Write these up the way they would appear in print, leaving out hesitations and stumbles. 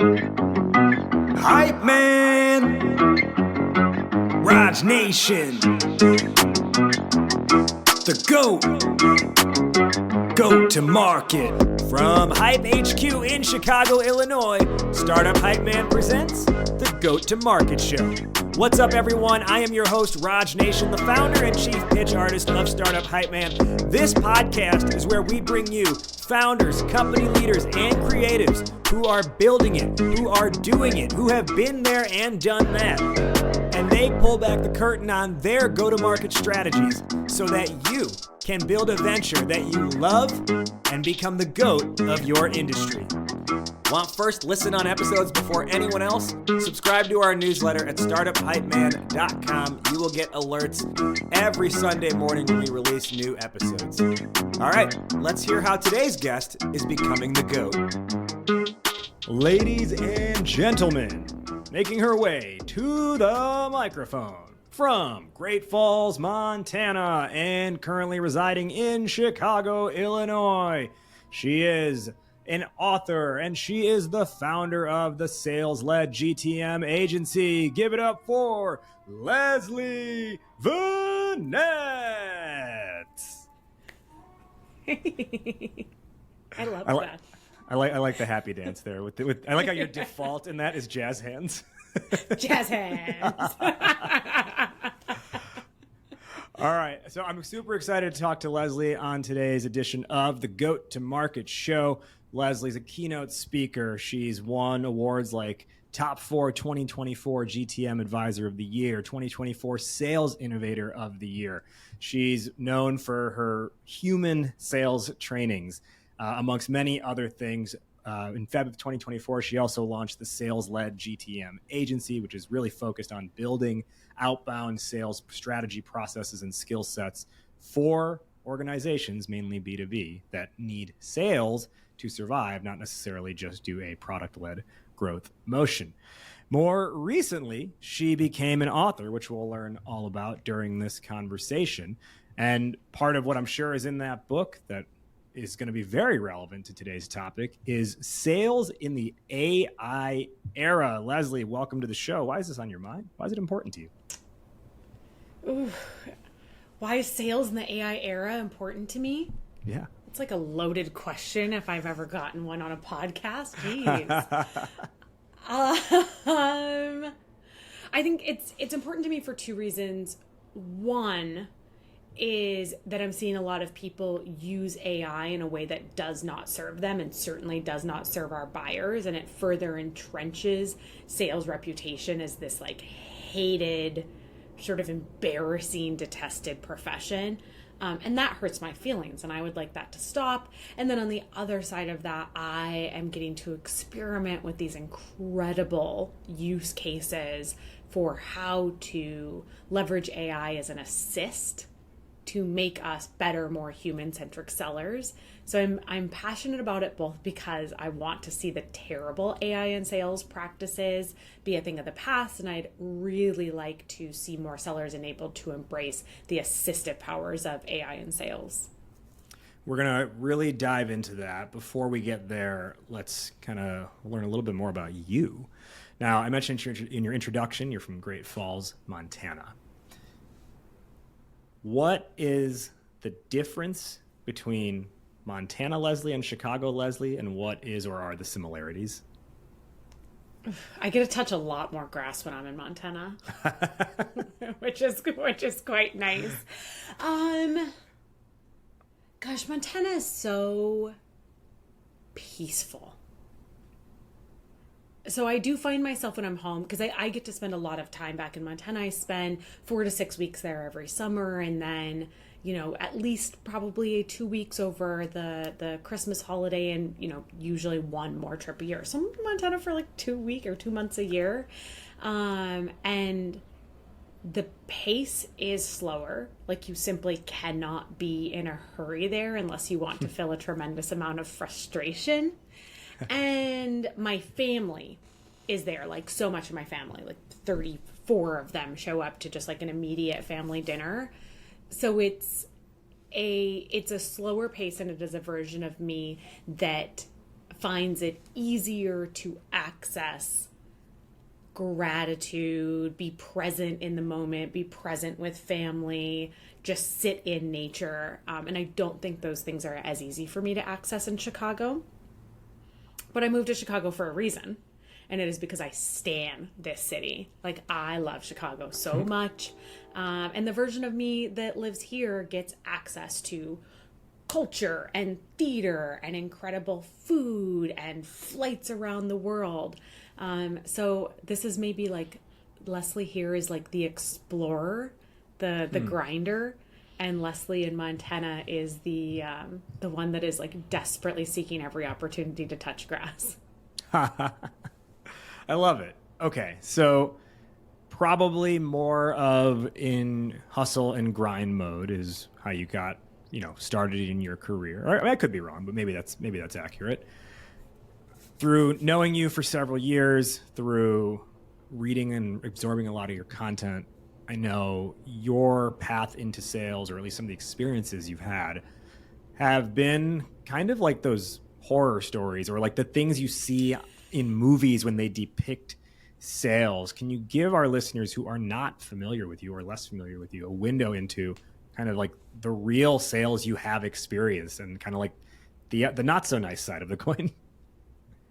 Hype Man, Raj Nation, the GOAT to market. From Hype HQ in Chicago, Illinois, Startup Hype Man presents the GOAT to Market Show. What's up, everyone? I am your host, Raj Nation, the founder and chief pitch artist of Startup Hype Man. This podcast is where we bring you founders, company leaders, and creatives who are building it, who are doing it, who have been there and done that. And they pull back the curtain on their go-to-market strategies so that you can build a venture that you love and become the GOAT of your industry. Want first listen on episodes before anyone else? Subscribe to our newsletter at startuphypeman.com. You will get alerts every Sunday morning when we release new episodes. All right, let's hear how today's guest is becoming the GOAT. Ladies and gentlemen, making her way to the microphone from Great Falls, Montana, and currently residing in Chicago, Illinois, she is an author, and she is the founder of the sales-led GTM agency. Give it up for Leslie Venetz. I love that. I like the happy dance there. I like how your default in that is jazz hands. Jazz hands. All right, so I'm super excited to talk to Leslie on today's edition of the GOAT to Market Show. Leslie's a keynote speaker. She's won awards like Top 4 2024 GTM Advisor of the Year, 2024 Sales Innovator of the Year. She's known for her human sales trainings, amongst many other things. In Feb of 2024, she also launched the sales-led GTM agency, which is really focused on building outbound sales strategy processes and skill sets for organizations, mainly B2B, that need sales to survive, not necessarily just do a product-led growth motion. More recently, she became an author, which we'll learn all about during this conversation. And part of what I'm sure is in that book that is going to be very relevant to today's topic is sales in the AI era. Leslie, welcome to the show. Why is this on your mind? Why is it important to you? Ooh. Why is sales in the AI era important to me? Yeah. It's like a loaded question if I've ever gotten one on a podcast. Jeez. I think it's important to me for two reasons. One is that I'm seeing a lot of people use AI in a way that does not serve them and certainly does not serve our buyers, and it further entrenches sales reputation as this like hated, sort of embarrassing, detested profession. And that hurts my feelings, and I would like that to stop. And then on the other side of that, I am getting to experiment with these incredible use cases for how to leverage AI as an assist to make us better, more human-centric sellers. So I'm passionate about it both because I want to see the terrible AI in sales practices be a thing of the past, and I'd really like to see more sellers enabled to embrace the assistive powers of AI in sales. We're going to really dive into that. Before we get there, let's kind of learn a little bit more about you. Now, I mentioned in your introduction, you're from Great Falls, Montana. What is the difference between Montana Leslie and Chicago Leslie, and what is or are the similarities? I get to touch a lot more grass when I'm in Montana, which is quite nice. Gosh, Montana is so peaceful. So I do find myself when I'm home, because I get to spend a lot of time back in Montana. I spend 4 to 6 weeks there every summer, and then, at least probably 2 weeks over the Christmas holiday, and, usually one more trip a year. So I'm in Montana for like 2 weeks or 2 months a year. And the pace is slower. Like, you simply cannot be in a hurry there unless you want to feel a tremendous amount of frustration. And my family is there, like so much of my family, like 34 of them show up to just like an immediate family dinner. So it's a slower pace, and it is a version of me that finds it easier to access gratitude, be present in the moment, be present with family, just sit in nature. And I don't think those things are as easy for me to access in Chicago. But I moved to Chicago for a reason. And it is because I stan this city. Like, I love Chicago so much. And the version of me that lives here gets access to culture and theater and incredible food and flights around the world. So this is maybe like Leslie here is like the explorer, the grinder, and Leslie in Montana is the one that is like desperately seeking every opportunity to touch grass. I love it. Okay, so probably more of in hustle and grind mode is how you got, started in your career. Or, I could be wrong, but maybe that's accurate. Through knowing you for several years, through reading and absorbing a lot of your content, I know your path into sales, or at least some of the experiences you've had, have been kind of like those horror stories or like the things you see in movies when they depict sales. Can you give our listeners who are not familiar with you or less familiar with you a window into kind of like the real sales you have experienced and kind of like the not so nice side of the coin?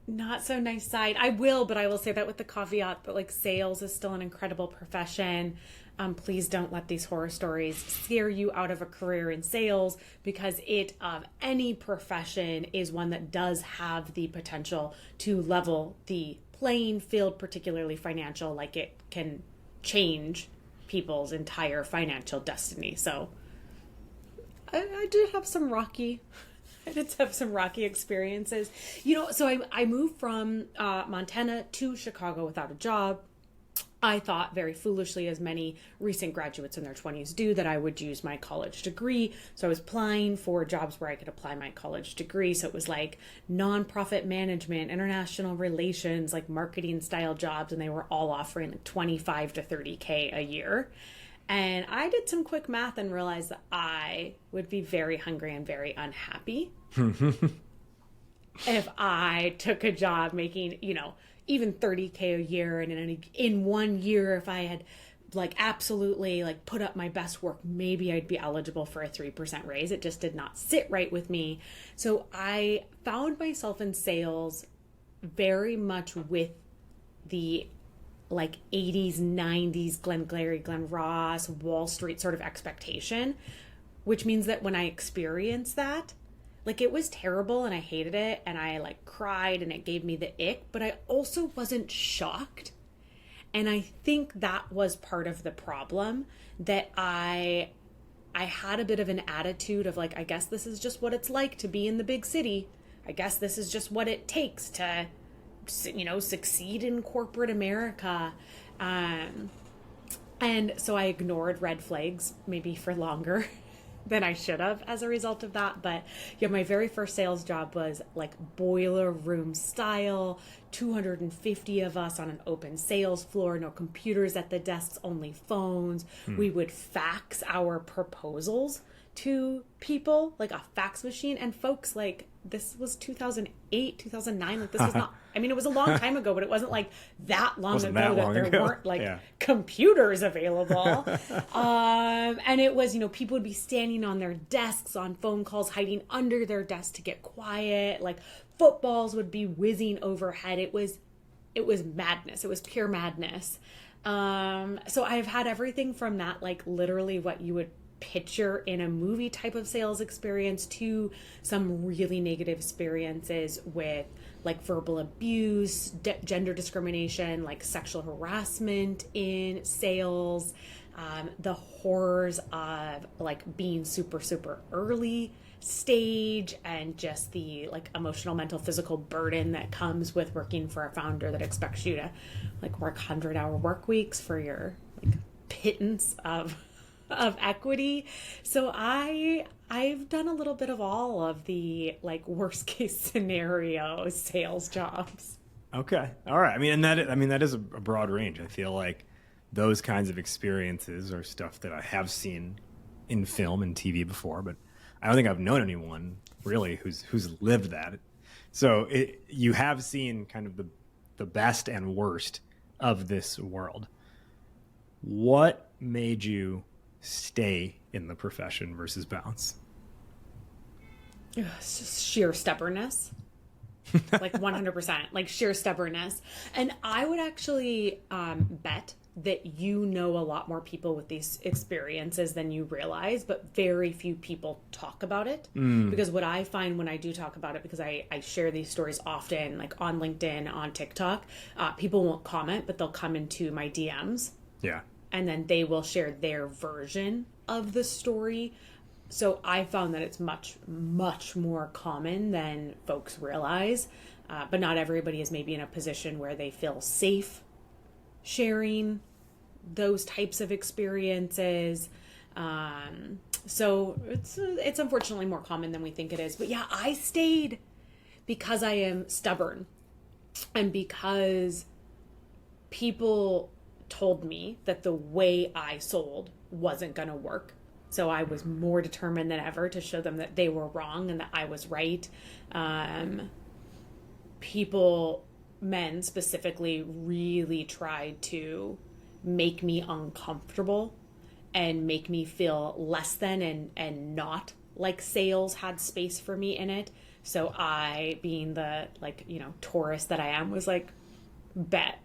Not so nice side. I will, but I will say that with the caveat that like sales is still an incredible profession. Please don't let these horror stories scare you out of a career in sales, because any profession is one that does have the potential to level the playing field, particularly financial. Like, it can change people's entire financial destiny. So I did have some rocky experiences. So I moved from Montana to Chicago without a job. I thought very foolishly, as many recent graduates in their 20s do, that I would use my college degree. So I was applying for jobs where I could apply my college degree. So it was like nonprofit management, international relations, like marketing style jobs. And they were all offering like 25 to 30K a year. And I did some quick math and realized that I would be very hungry and very unhappy if I took a job making, even 30K a year. And in 1 year, if I had like absolutely like put up my best work, maybe I'd be eligible for a 3% raise. It just did not sit right with me. So I found myself in sales very much with the like 80s, 90s, Glenn Glary, Glenn Ross, Wall Street sort of expectation, which means that when I experienced that, like, it was terrible and I hated it and I like cried and it gave me the ick, but I also wasn't shocked. And I think that was part of the problem, that I had a bit of an attitude of like, I guess this is just what it's like to be in the big city. I guess this is just what it takes to, succeed in corporate America. And so I ignored red flags maybe for longer than I should have as a result of that. But my very first sales job was like boiler room style, 250 of us on an open sales floor, no computers at the desks, only phones. We would fax our proposals to people, like a fax machine. And folks, like, this was 2008, 2009. Like, this was not, it was a long time ago, but it wasn't like that long ago that there weren't like computers available. And it was, people would be standing on their desks on phone calls, hiding under their desks to get quiet. Like, footballs would be whizzing overhead. It was madness. It was pure madness. So I've had everything from that, like literally what you would picture in a movie type of sales experience, to some really negative experiences with like verbal abuse, gender discrimination, like sexual harassment in sales, the horrors of like being super, super early stage, and just the like emotional, mental, physical burden that comes with working for a founder that expects you to like work 100-hour work weeks for your like pittance of equity. So I've done a little bit of all of the like worst case scenario sales jobs. Okay. All right. That is a broad range. I feel like those kinds of experiences are stuff that I have seen in film and TV before, but I don't think I've known anyone really who's lived that. So you have seen kind of the best and worst of this world. What made you stay in the profession versus bounce? It's just sheer stubbornness. Like 100%, like sheer stubbornness. And I would actually bet that you know a lot more people with these experiences than you realize, but very few people talk about it. Because what I find when I do talk about it, because I share these stories often, like on LinkedIn, on TikTok, people won't comment, but they'll come into my DMs. Yeah. And then they will share their version of the story. So I found that it's much, much more common than folks realize. But not everybody is maybe in a position where they feel safe sharing those types of experiences. So it's unfortunately more common than we think it is. But yeah, I stayed because I am stubborn and because people told me that the way I sold wasn't going to work. So I was more determined than ever to show them that they were wrong and that I was right. Men specifically, really tried to make me uncomfortable and make me feel less than and not like sales had space for me in it. So I, being the Taurus that I am, was like, bet.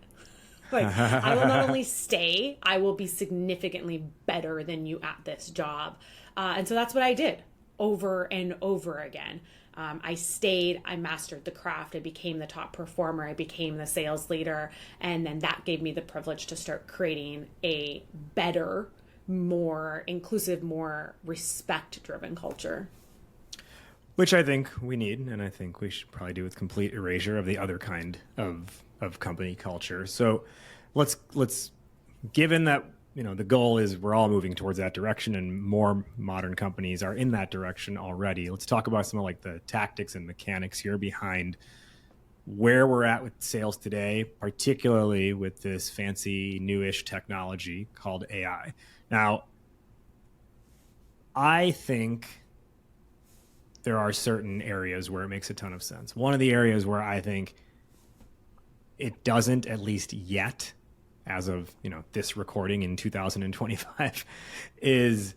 Like, I will not only stay, I will be significantly better than you at this job. And so that's what I did over and over again. I stayed, I mastered the craft, I became the top performer, I became the sales leader, and then that gave me the privilege to start creating a better, more inclusive, more respect-driven culture. Which I think we need, and I think we should probably do with complete erasure of the other kind of company culture. So let's given that the goal is we're all moving towards that direction and more modern companies are in that direction already. Let's talk about some of like the tactics and mechanics here behind where we're at with sales today, particularly with this fancy newish technology called AI. Now, I think there are certain areas where it makes a ton of sense. One of the areas where I think it doesn't, at least yet, as of this recording in 2025, is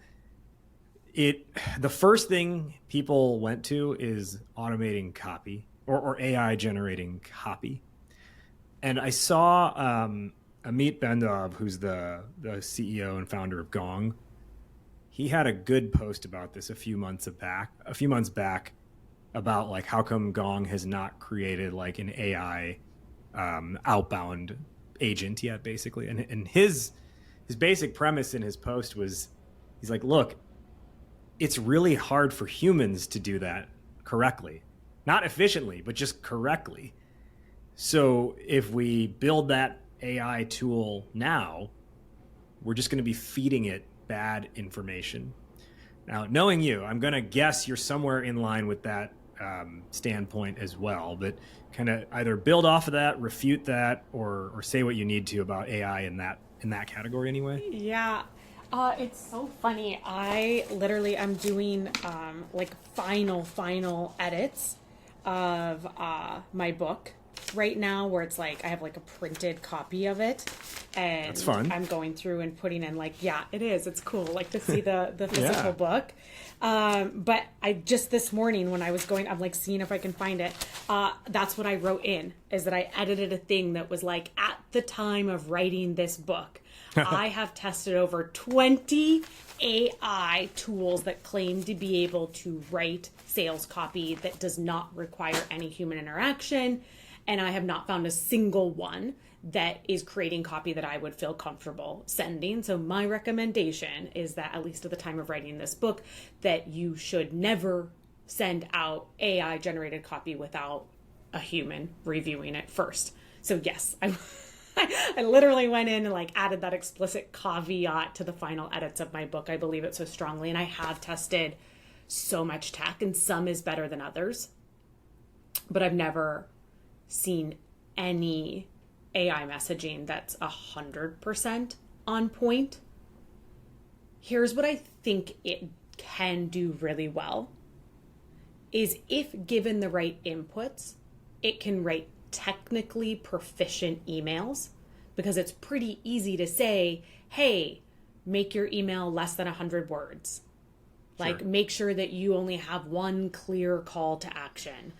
the first thing people went to is automating copy or AI generating copy. And I saw Amit Bendov, who's the CEO and founder of Gong. He had a good post about this a few months back about like how come Gong has not created like an AI outbound agent yet, basically. And his basic premise in his post was, he's like, look, it's really hard for humans to do that correctly, not efficiently, but just correctly. So if we build that AI tool now, we're just going to be feeding it bad information. Now, knowing you, I'm going to guess you're somewhere in line with that standpoint as well, but kind of either build off of that, refute that, or say what you need to about AI in that category anyway. Yeah. It's so funny. I'm doing like final edits of my book right now, where it's like I have like a printed copy of it, and that's fun. I'm going through and putting in like, yeah, it is. It's cool, like to see the physical book. But I just this morning when I was going, I'm like seeing if I can find it. That's what I wrote in, is that I edited a thing that was like, at the time of writing this book, I have tested over 20 AI tools that claim to be able to write sales copy that does not require any human interaction. And I have not found a single one that is creating copy that I would feel comfortable sending. So my recommendation is that, at least at the time of writing this book, that you should never send out AI generated copy without a human reviewing it first. So yes, I literally went in and like added that explicit caveat to the final edits of my book. I believe it so strongly. And I have tested so much tech, and some is better than others, but I've never seen any AI messaging that's 100% on point. Here's what I think it can do really well, is if given the right inputs it can write technically proficient emails, because it's pretty easy to say, hey, make your email less than 100 words. Like, make sure that you only have one clear call to action.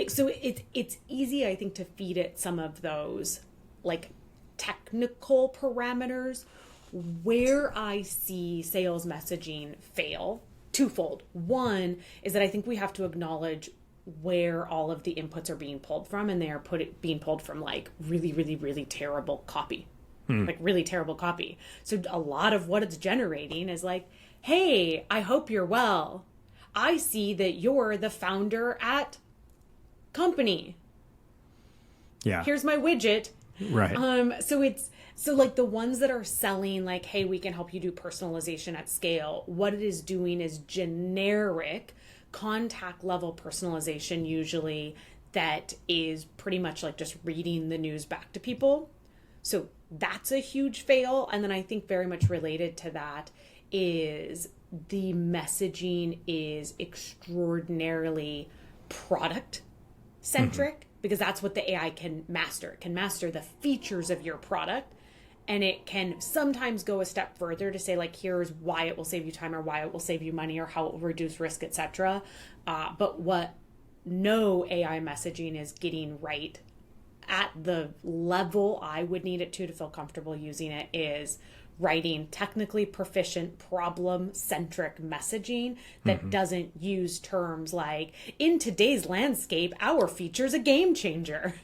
So it's easy, I think, to feed it some of those like technical parameters. Where I see sales messaging fail, twofold. One is that I think we have to acknowledge where all of the inputs are being pulled from, and they are being pulled from like really, really, really terrible copy. Like really terrible copy. So a lot of what it's generating is like, hey, I hope you're well. I see that you're the founder at company. Yeah. Here's my widget. Right. So like the ones that are selling like, hey, we can help you do personalization at scale. What it is doing is generic contact level personalization, usually, that is pretty much like just reading the news back to people. So that's a huge fail. And then I think very much related to that is the messaging is extraordinarily product centric, because that's what the AI can master. It can master the features of your product, and it can sometimes go a step further to say like, here's why it will save you time, or why it will save you money, or how it will reduce risk, etc. But what no AI messaging is getting right at the level I would need it to feel comfortable using it is writing technically proficient, problem-centric messaging that doesn't use terms like, in today's landscape, our feature's a game changer.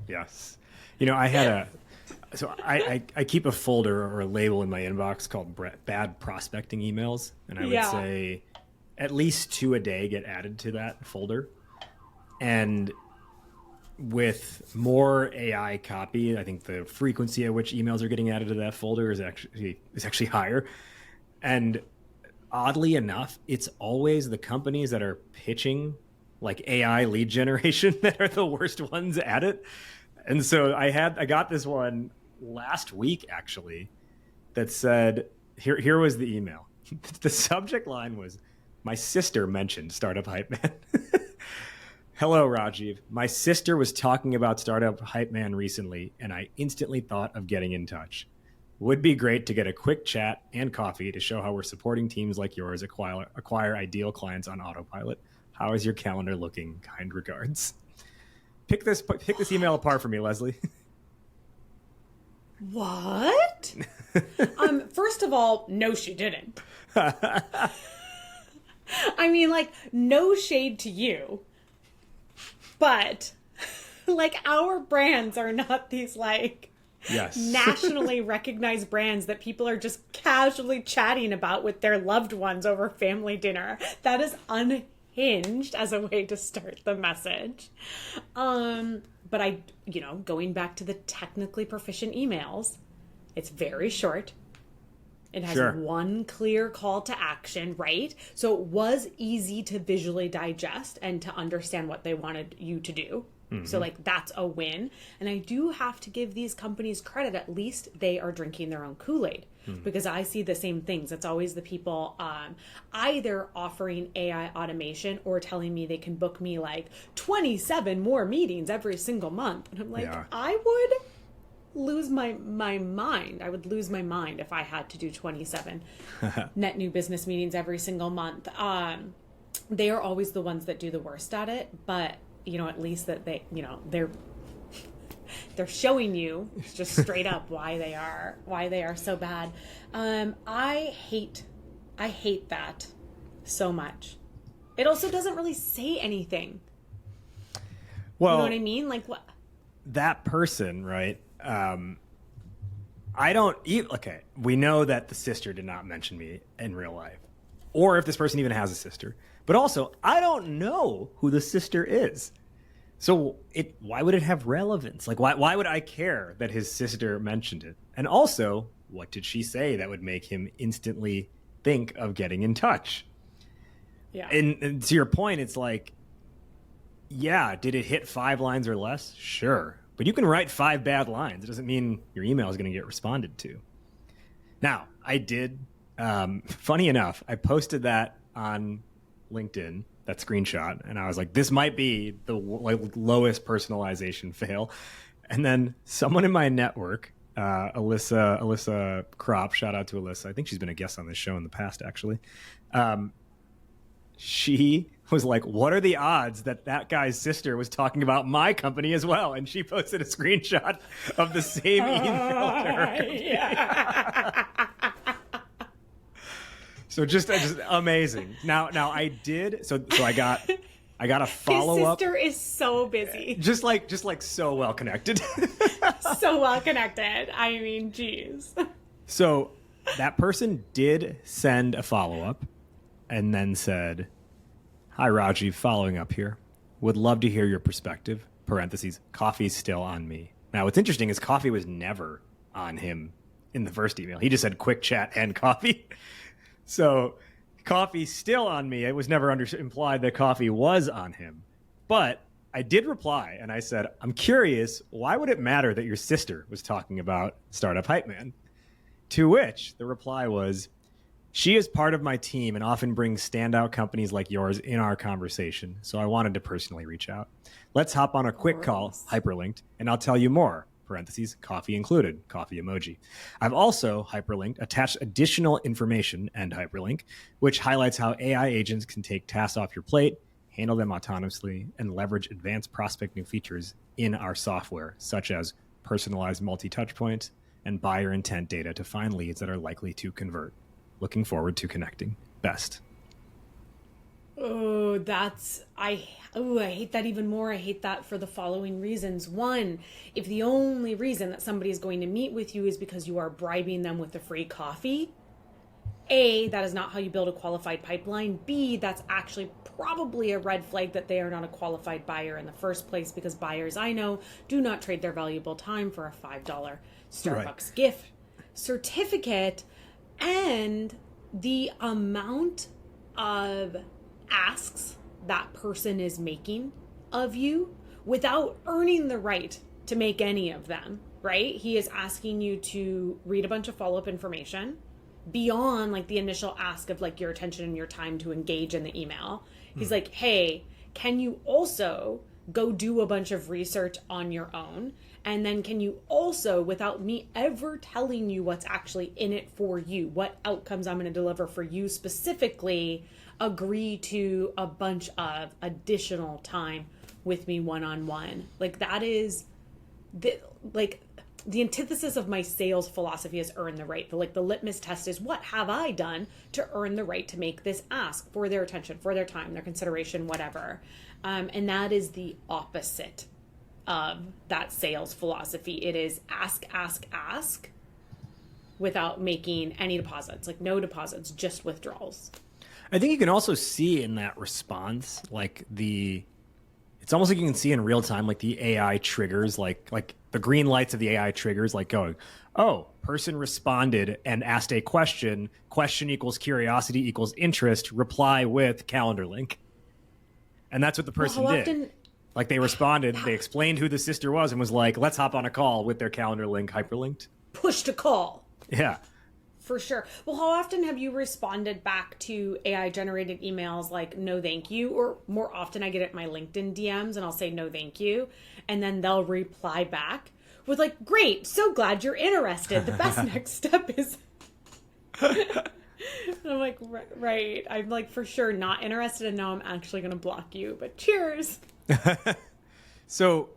Yes. You know, I keep a folder or a label in my inbox called bad prospecting emails. And I would say at least 2 a day get added to that folder. And with more AI copy, I think the frequency at which emails are getting added to that folder is actually higher. And oddly enough, it's always the companies that are pitching like AI lead generation that are the worst ones at it. And so I got this one last week actually that said, here was the email. The subject line was, "My sister mentioned Startup Hype Man." "Hello, Rajiv. My sister was talking about Startup Hype Man recently, and I instantly thought of getting in touch. Would be great to get a quick chat and coffee to show how we're supporting teams like yours acquire ideal clients on autopilot. How is your calendar looking? Kind regards." Pick this email apart for me, Leslie. What? First of all, no, she didn't. I mean, like, no shade to you. But, like, our brands are not these, like, nationally recognized brands that people are just casually chatting about with their loved ones over family dinner. That is unhinged as a way to start the message. But going back to the technically proficient emails, it's very short. It has one clear call to action, right? So it was easy to visually digest and to understand what they wanted you to do. So like that's a win. And I do have to give these companies credit. At least they are drinking their own Kool-Aid, because I see the same things. It's always the people either offering AI automation or telling me they can book me like 27 more meetings every single month. And I'm like, I would lose my mind. I would lose my mind if I had to do 27 net new business meetings every single month. They are always the ones that do the worst at it, but at least that they're showing you just straight up why they are so bad. I hate that so much. It also doesn't really say anything. Well, you know what I mean? Like what? That person, right? Okay, we know that the sister did not mention me in real life, or if this person even has a sister. But also, I don't know who the sister is. So why would it have relevance? Like, why would I care that his sister mentioned it? And also, what did she say that would make him instantly think of getting in touch? Yeah. And to your point, it's like, yeah, did it hit 5 lines or less? Sure. But you can write 5 bad lines. It doesn't mean your email is going to get responded to. Now, I did, funny enough, I posted that on LinkedIn that screenshot, and I was like, this might be the lowest personalization fail. And then someone in my network, Alyssa Kropp, shout out to Alyssa. I think she's been a guest on this show in the past, actually. She was like, what are the odds that guy's sister was talking about my company as well? And she posted a screenshot of the same email. Yeah. So just amazing. Now I did. So I got a follow up. His sister is so busy. Just like so well connected. So well connected. I mean, geez. So that person did send a follow up and then said, hi, Raji, following up here. Would love to hear your perspective. Parentheses, coffee's still on me. Now, what's interesting is coffee was never on him in the first email. He just said quick chat and coffee. So coffee's still on me. It was never implied that coffee was on him. But I did reply, and I said, I'm curious, why would it matter that your sister was talking about Startup Hype Man? To which the reply was, she is part of my team and often brings standout companies like yours in our conversation, so I wanted to personally reach out. Let's hop on a quick call, hyperlinked, and I'll tell you more. Parentheses, coffee included, coffee emoji. I've also hyperlinked, attached additional information and hyperlink, which highlights how AI agents can take tasks off your plate, handle them autonomously, and leverage advanced prospecting features in our software, such as personalized multi-touch points and buyer intent data to find leads that are likely to convert. Looking forward to connecting. Best. Oh, I hate that even more. I hate that for the following reasons. One, if the only reason that somebody is going to meet with you is because you are bribing them with a free coffee, A, that is not how you build a qualified pipeline. B, that's actually probably a red flag that they are not a qualified buyer in the first place, because buyers I know do not trade their valuable time for a $5 Starbucks gift certificate. And the amount of asks that person is making of you without earning the right to make any of them, right? He is asking you to read a bunch of follow-up information beyond like the initial ask of like your attention and your time to engage in the email. He's like, hey, can you also go do a bunch of research on your own? And then can you also, without me ever telling you what's actually in it for you, what outcomes I'm going to deliver for you specifically, agree to a bunch of additional time with me one-on-one? Like that is the antithesis of my sales philosophy is earn the right. The litmus test is, what have I done to earn the right to make this ask for their attention, for their time, their consideration, whatever. And that is the opposite of that sales philosophy. It is ask without making any deposits, like no deposits, just withdrawals. I think you can also see in that response, it's almost like you can see in real time, like the AI triggers, like the green lights of the AI triggers, like going, oh, person responded and asked a question equals curiosity equals interest, reply with calendar link. And that's what the person did. Like they responded, they explained who the sister was and was like, let's hop on a call with their calendar link hyperlinked. Push to call. Yeah. For sure. Well, how often have you responded back to AI generated emails like, no, thank you? Or more often I get it in my LinkedIn DMs and I'll say, no, thank you. And then they'll reply back with like, great, so glad you're interested. The best next step is... I'm like, right. I'm like, for sure not interested, and now I'm actually going to block you, but cheers. So,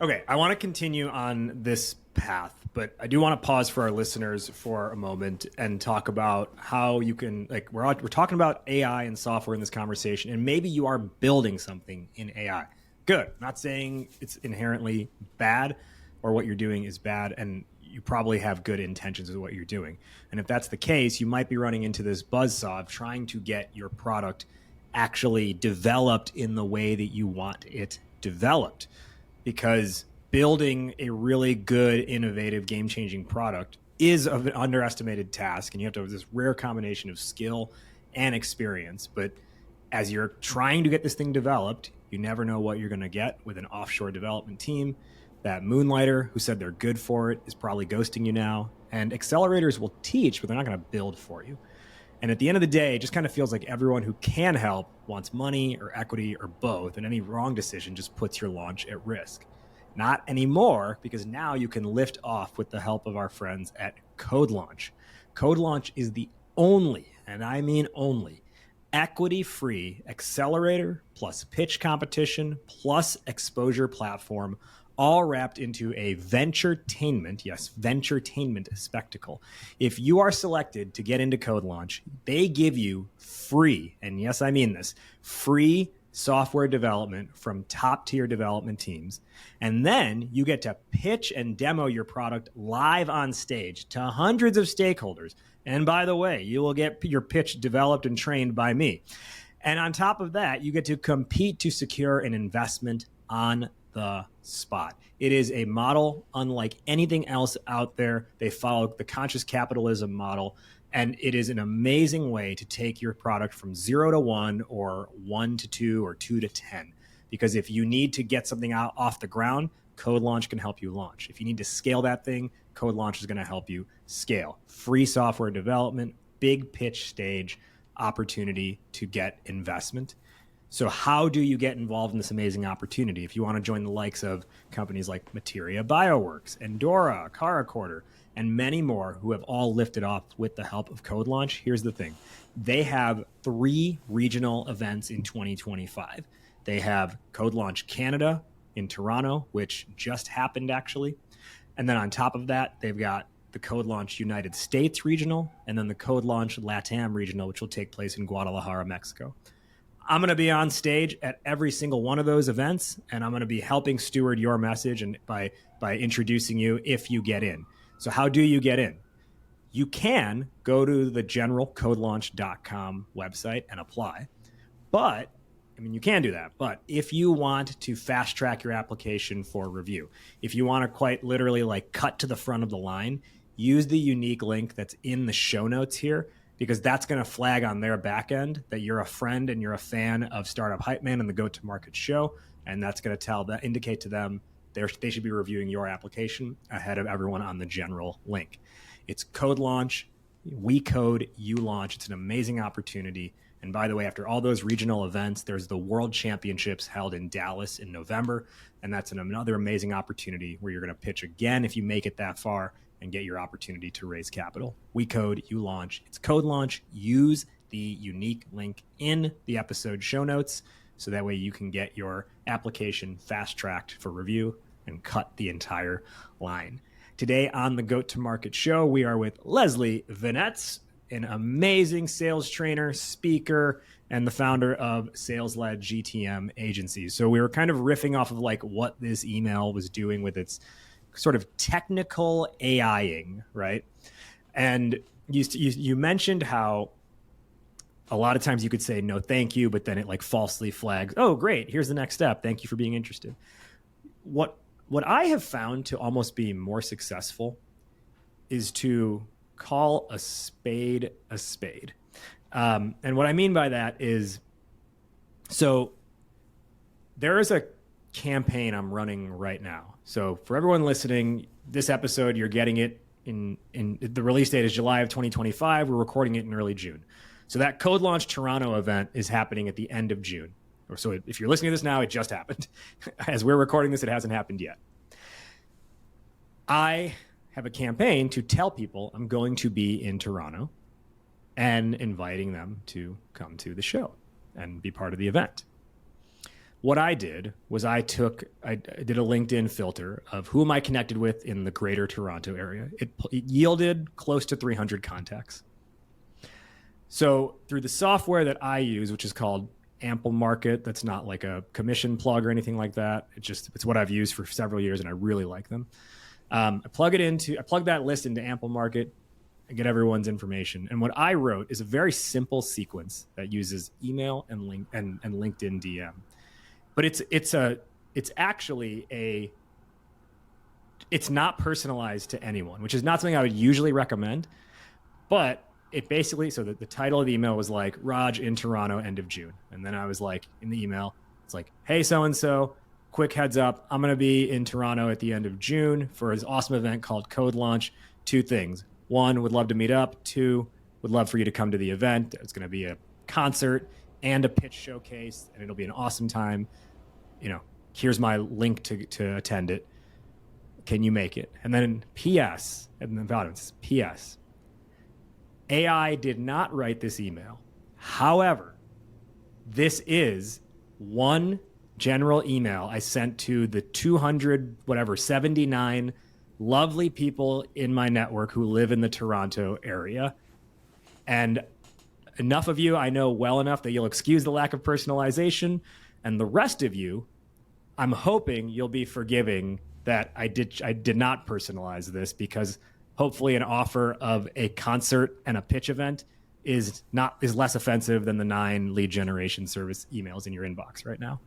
okay, I want to continue on this path, but I do want to pause for our listeners for a moment and talk about how you can, like, we're talking about AI and software in this conversation, and maybe you are building something in AI. Good. Not saying it's inherently bad or what you're doing is bad, and you probably have good intentions with what you're doing. And if that's the case, you might be running into this buzzsaw of trying to get your product actually developed in the way that you want it developed. Because building a really good, innovative, game-changing product is an underestimated task, and you have to have this rare combination of skill and experience. But as you're trying to get this thing developed, you never know what you're going to get with an offshore development team. That moonlighter who said they're good for it is probably ghosting you now. And accelerators will teach, but they're not going to build for you. And at the end of the day, it just kind of feels like everyone who can help wants money or equity or both, and any wrong decision just puts your launch at risk. Not anymore, because now you can lift off with the help of our friends at Code Launch. Code Launch is the only, and I mean only, equity-free accelerator plus pitch competition plus exposure platform, all wrapped into a venturetainment, yes, venturetainment spectacle. If you are selected to get into Code Launch, they give you free, and yes, I mean this, free software development from top-tier development teams. And then you get to pitch and demo your product live on stage to hundreds of stakeholders. And by the way, you will get your pitch developed and trained by me. And on top of that, you get to compete to secure an investment on the spot. It is a model unlike anything else out there. They follow the conscious capitalism model, and it is an amazing way to take your product from 0 to 1 or 1 to 2 or 2 to 10. Because if you need to get something out off the ground, Code Launch can help you launch. If you need to scale that thing, Code Launch is going to help you scale. Free software development, big pitch stage, opportunity to get investment. So how do you get involved in this amazing opportunity? If you want to join the likes of companies like Materia Bioworks, Endora, Caracorder, and many more who have all lifted off with the help of Code Launch, here's the thing. They have 3 regional events in 2025. They have Code Launch Canada in Toronto, which just happened actually. And then on top of that, they've got the Code Launch United States regional, and then the Code Launch LATAM regional, which will take place in Guadalajara, Mexico. I'm going to be on stage at every single one of those events, and I'm going to be helping steward your message and by introducing you if you get in. So how do you get in? You can go to the general codelaunch.com website and apply. But, I mean, you can do that. But if you want to fast track your application for review, if you want to quite literally like cut to the front of the line, use the unique link that's in the show notes here, because that's going to flag on their back end that you're a friend and you're a fan of Startup Hype Man and the Go-to-Market Show. And that's going to indicate to them they should be reviewing your application ahead of everyone on the general link. It's Code Launch. We code, you launch. It's an amazing opportunity. And by the way, after all those regional events, there's the World Championships held in Dallas in November. And that's another amazing opportunity where you're going to pitch again if you make it that far and get your opportunity to raise capital. We code, you launch. It's Code Launch. Use the unique link in the episode show notes so that way you can get your application fast-tracked for review and cut the entire line. Today on the Go-to-Market Show, we are with Leslie Venetz, an amazing sales trainer, speaker, and the founder of Sales-Led GTM agencies. So we were kind of riffing off of like what this email was doing with its sort of technical AIing, right? And you mentioned how a lot of times you could say no thank you, but then it like falsely flags, oh great, here's the next step, thank you for being interested. What I have found to almost be more successful is to call a spade a spade. And what I mean by that is, so there is a campaign I'm running right now. So for everyone listening, this episode, you're getting it in the release date is July of 2025. We're recording it in early June. So that Code Launch Toronto event is happening at the end of June. So if you're listening to this now, it just happened. As we're recording this, it hasn't happened yet. I have a campaign to tell people I'm going to be in Toronto and inviting them to come to the show and be part of the event. What I did was I did a LinkedIn filter of who am I connected with in the greater Toronto area. It yielded close to 300 contacts. So through the software that I use, which is called Ample Market, that's not like a commission plug or anything like that. It's what I've used for several years and I really like them. I plug that list into Ample Market and get everyone's information. And what I wrote is a very simple sequence that uses email and LinkedIn DM. But it's not personalized to anyone, which is not something I would usually recommend. But it basically, so the title of the email was like, Raj in Toronto, end of June. And then I was like, in the email, it's like, hey, so-and-so, quick heads up. I'm going to be in Toronto at the end of June for his awesome event called Code Launch. 2 things. 1, would love to meet up. 2, would love for you to come to the event. It's going to be a concert and a pitch showcase, and it'll be an awesome time. Here's my link to attend it. Can you make it? And then P.S. and the bottom says P.S. AI did not write this email. However, this is one general email I sent to the 79 lovely people in my network who live in the Toronto area. And enough of you I know well enough that you'll excuse the lack of personalization. And the rest of you, I'm hoping you'll be forgiving that I did not personalize this, because hopefully an offer of a concert and a pitch event is less offensive than the 9 lead generation service emails in your inbox right now.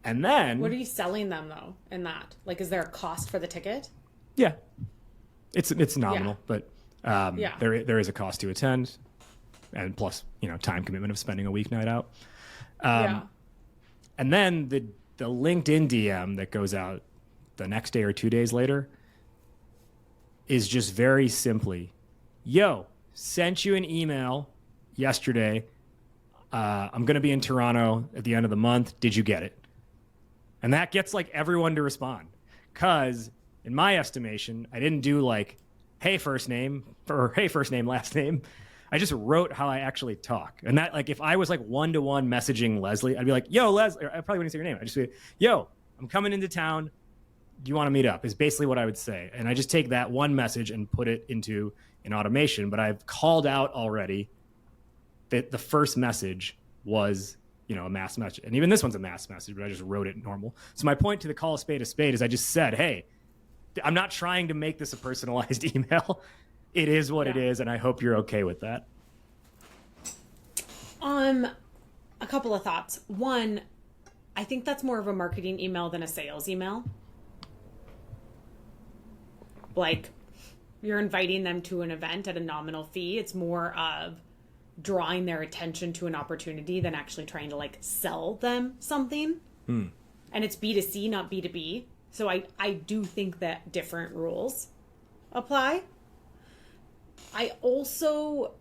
And then, what are you selling them though in that? Like, is there a cost for the ticket? Yeah, it's nominal, but there is a cost to attend, and plus time commitment of spending a weeknight out. And then the LinkedIn DM that goes out the next day or 2 days later is just very simply, yo, sent you an email yesterday. I'm going to be in Toronto at the end of the month. Did you get it? And that gets like everyone to respond, because in my estimation, I didn't do like, hey, first name, or hey, first name, last name. I just wrote how I actually talk. And that, like, if I was like one-to-one messaging Leslie, I'd be like, yo, Leslie, I probably wouldn't say your name. I'd just be, yo, I'm coming into town. Do you want to meet up? Is basically what I would say. And I just take that one message and put it into an automation. But I've called out already that the first message was, a mass message. And even this one's a mass message, but I just wrote it normal. So my point to the call a spade is I just said, hey, I'm not trying to make this a personalized email. It is what it is, and I hope you're okay with that. A couple of thoughts. One, I think that's more of a marketing email than a sales email. Like, you're inviting them to an event at a nominal fee. It's more of drawing their attention to an opportunity than actually trying to like sell them something. And it's B2C, not B2B. So I do think that different rules apply. I also,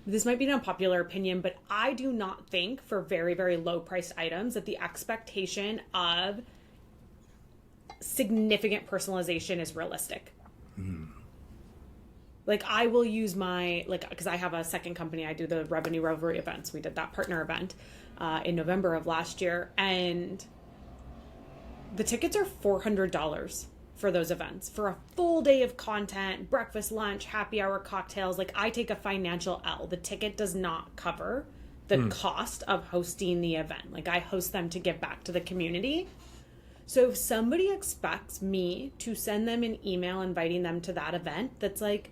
this might be an unpopular opinion, but I do not think for very, very low priced items that the expectation of significant personalization is realistic. Like, I will use because I have a second company, I do the Revenue Revelry events. We did that partner event in November of last year, and the tickets are $400 for those events, for a full day of content, breakfast, lunch, happy hour, cocktails. Like, I take a financial L. The ticket does not cover the cost of hosting the event. Like, I host them to give back to the community. So if somebody expects me to send them an email inviting them to that event that's like,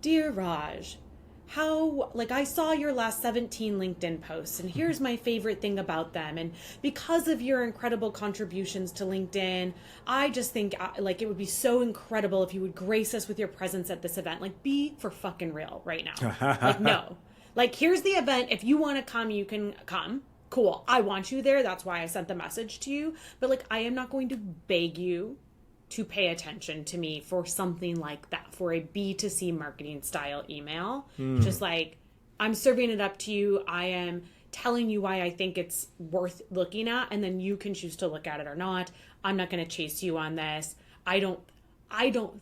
dear Raj, I saw your last 17 LinkedIn posts, and here's my favorite thing about them. And because of your incredible contributions to LinkedIn, I just think it would be so incredible if you would grace us with your presence at this event. Like, be for fucking real right now. Like, no. Like, here's the event. If you want to come, you can come. Cool. I want you there. That's why I sent the message to you. But like, I am not going to beg you to pay attention to me for something like that, for a B2C marketing style email. Just like, I'm serving it up to you. I am telling you why I think it's worth looking at, and then you can choose to look at it or not. I'm not going to chase you on this. I don't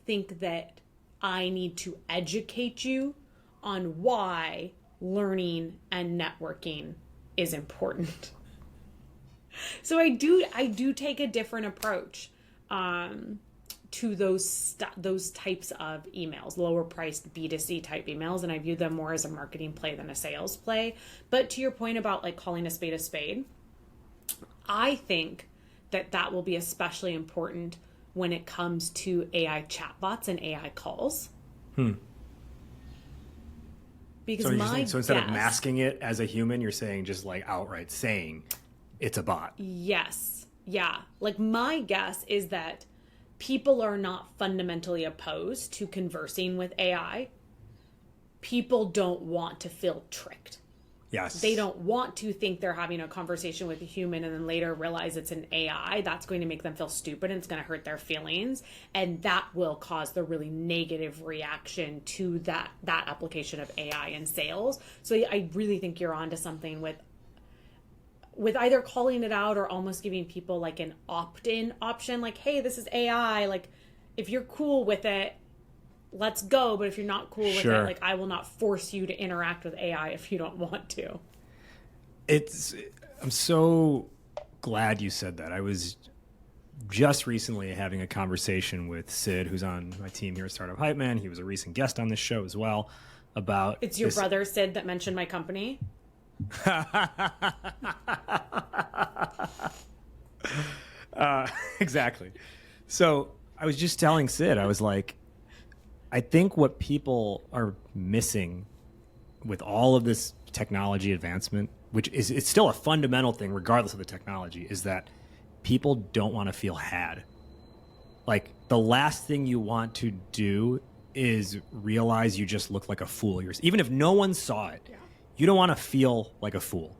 think that I need to educate you on why learning and networking is important. So I do take a different approach to those types of emails, lower priced B2C type emails, and I view them more as a marketing play than a sales play. But to your point about like calling a spade, I think that will be especially important when it comes to AI chatbots and AI calls. Because so instead of masking it as a human, you're saying just like outright saying it's a bot. Yes. Yeah. Like, my guess is that people are not fundamentally opposed to conversing with AI. People don't want to feel tricked. Yes. They don't want to think they're having a conversation with a human and then later realize it's an AI. That's going to make them feel stupid and it's going to hurt their feelings. And that will cause the really negative reaction to that application of AI in sales. So I really think you're onto something with either calling it out or almost giving people like an opt-in option. Like, hey, this is AI. Like, if you're cool with it, let's go. But if you're not cool with it, like, I will not force you to interact with AI if you don't want to. I'm so glad you said that. I was just recently having a conversation with Sid, who's on my team here at Startup Hype Man. He was a recent guest on this show as well. About It's your brother, Sid, that mentioned my company? Exactly. So I was just telling Sid, I was like, I think what people are missing with all of this technology advancement, which is it's still a fundamental thing regardless of the technology, is that people don't want to feel had. Like, the last thing you want to do is realize you just look like a fool. Even if no one saw it, you don't want to feel like a fool.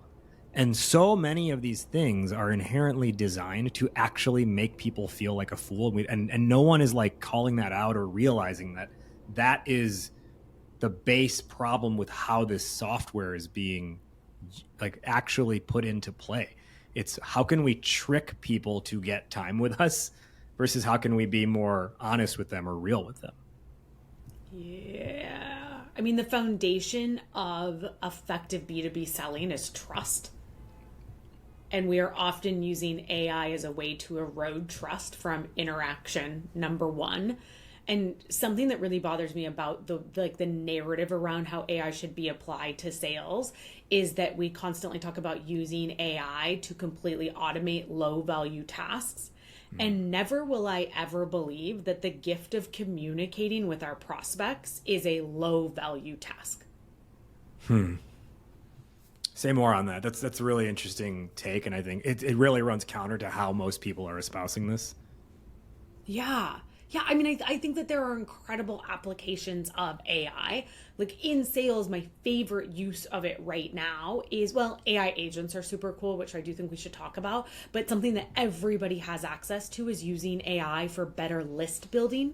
And so many of these things are inherently designed to actually make people feel like a fool. And no one is like calling that out or realizing that that is the base problem with how this software is being like actually put into play. It's how can we trick people to get time with us versus how can we be more honest with them or real with them? Yeah. I mean, the foundation of effective B2B selling is trust. And we are often using AI as a way to erode trust from interaction, number one. And something that really bothers me about the narrative around how AI should be applied to sales is that we constantly talk about using AI to completely automate low value tasks. And never will I ever believe that the gift of communicating with our prospects is a low value task. Say more on that. That's a really interesting take, and I think it really runs counter to how most people are espousing this. Yeah. Yeah, I mean, I think that there are incredible applications of AI. Like in sales, my favorite use of it right now is, well, AI agents are super cool, which I do think we should talk about. But something that everybody has access to is using AI for better list building,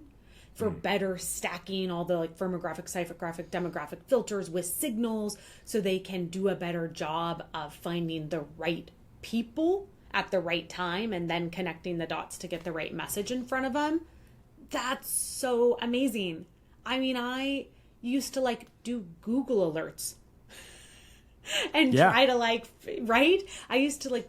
for better stacking all the like firmographic, psychographic, demographic filters with signals so they can do a better job of finding the right people at the right time and then connecting the dots to get the right message in front of them. That's so amazing. I mean, I used to like do Google alerts and try to like, right? I used to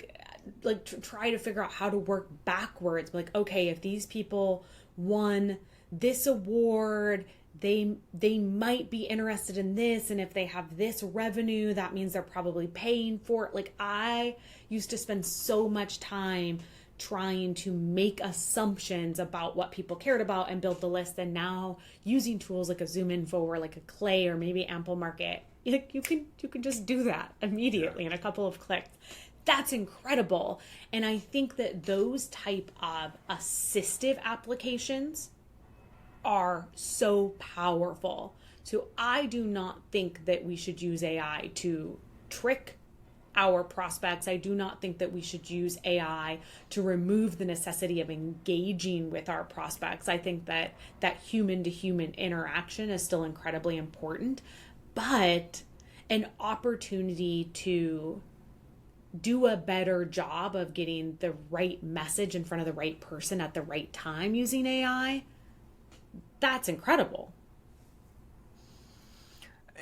try to figure out how to work backwards. Like, okay, if these people won this award, they might be interested in this. And if they have this revenue, that means they're probably paying for it. Like, I used to spend so much time trying to make assumptions about what people cared about and build the list. And now using tools like a Zoom Info or like a Clay or maybe Ample Market, like you can just do that immediately in a couple of clicks. That's incredible. And I think that those type of assistive applications are so powerful. So I do not think that we should use AI to trick our prospects. I do not think that we should use AI to remove the necessity of engaging with our prospects. I think that human to human interaction is still incredibly important, but an opportunity to do a better job of getting the right message in front of the right person at the right time using AI, that's incredible.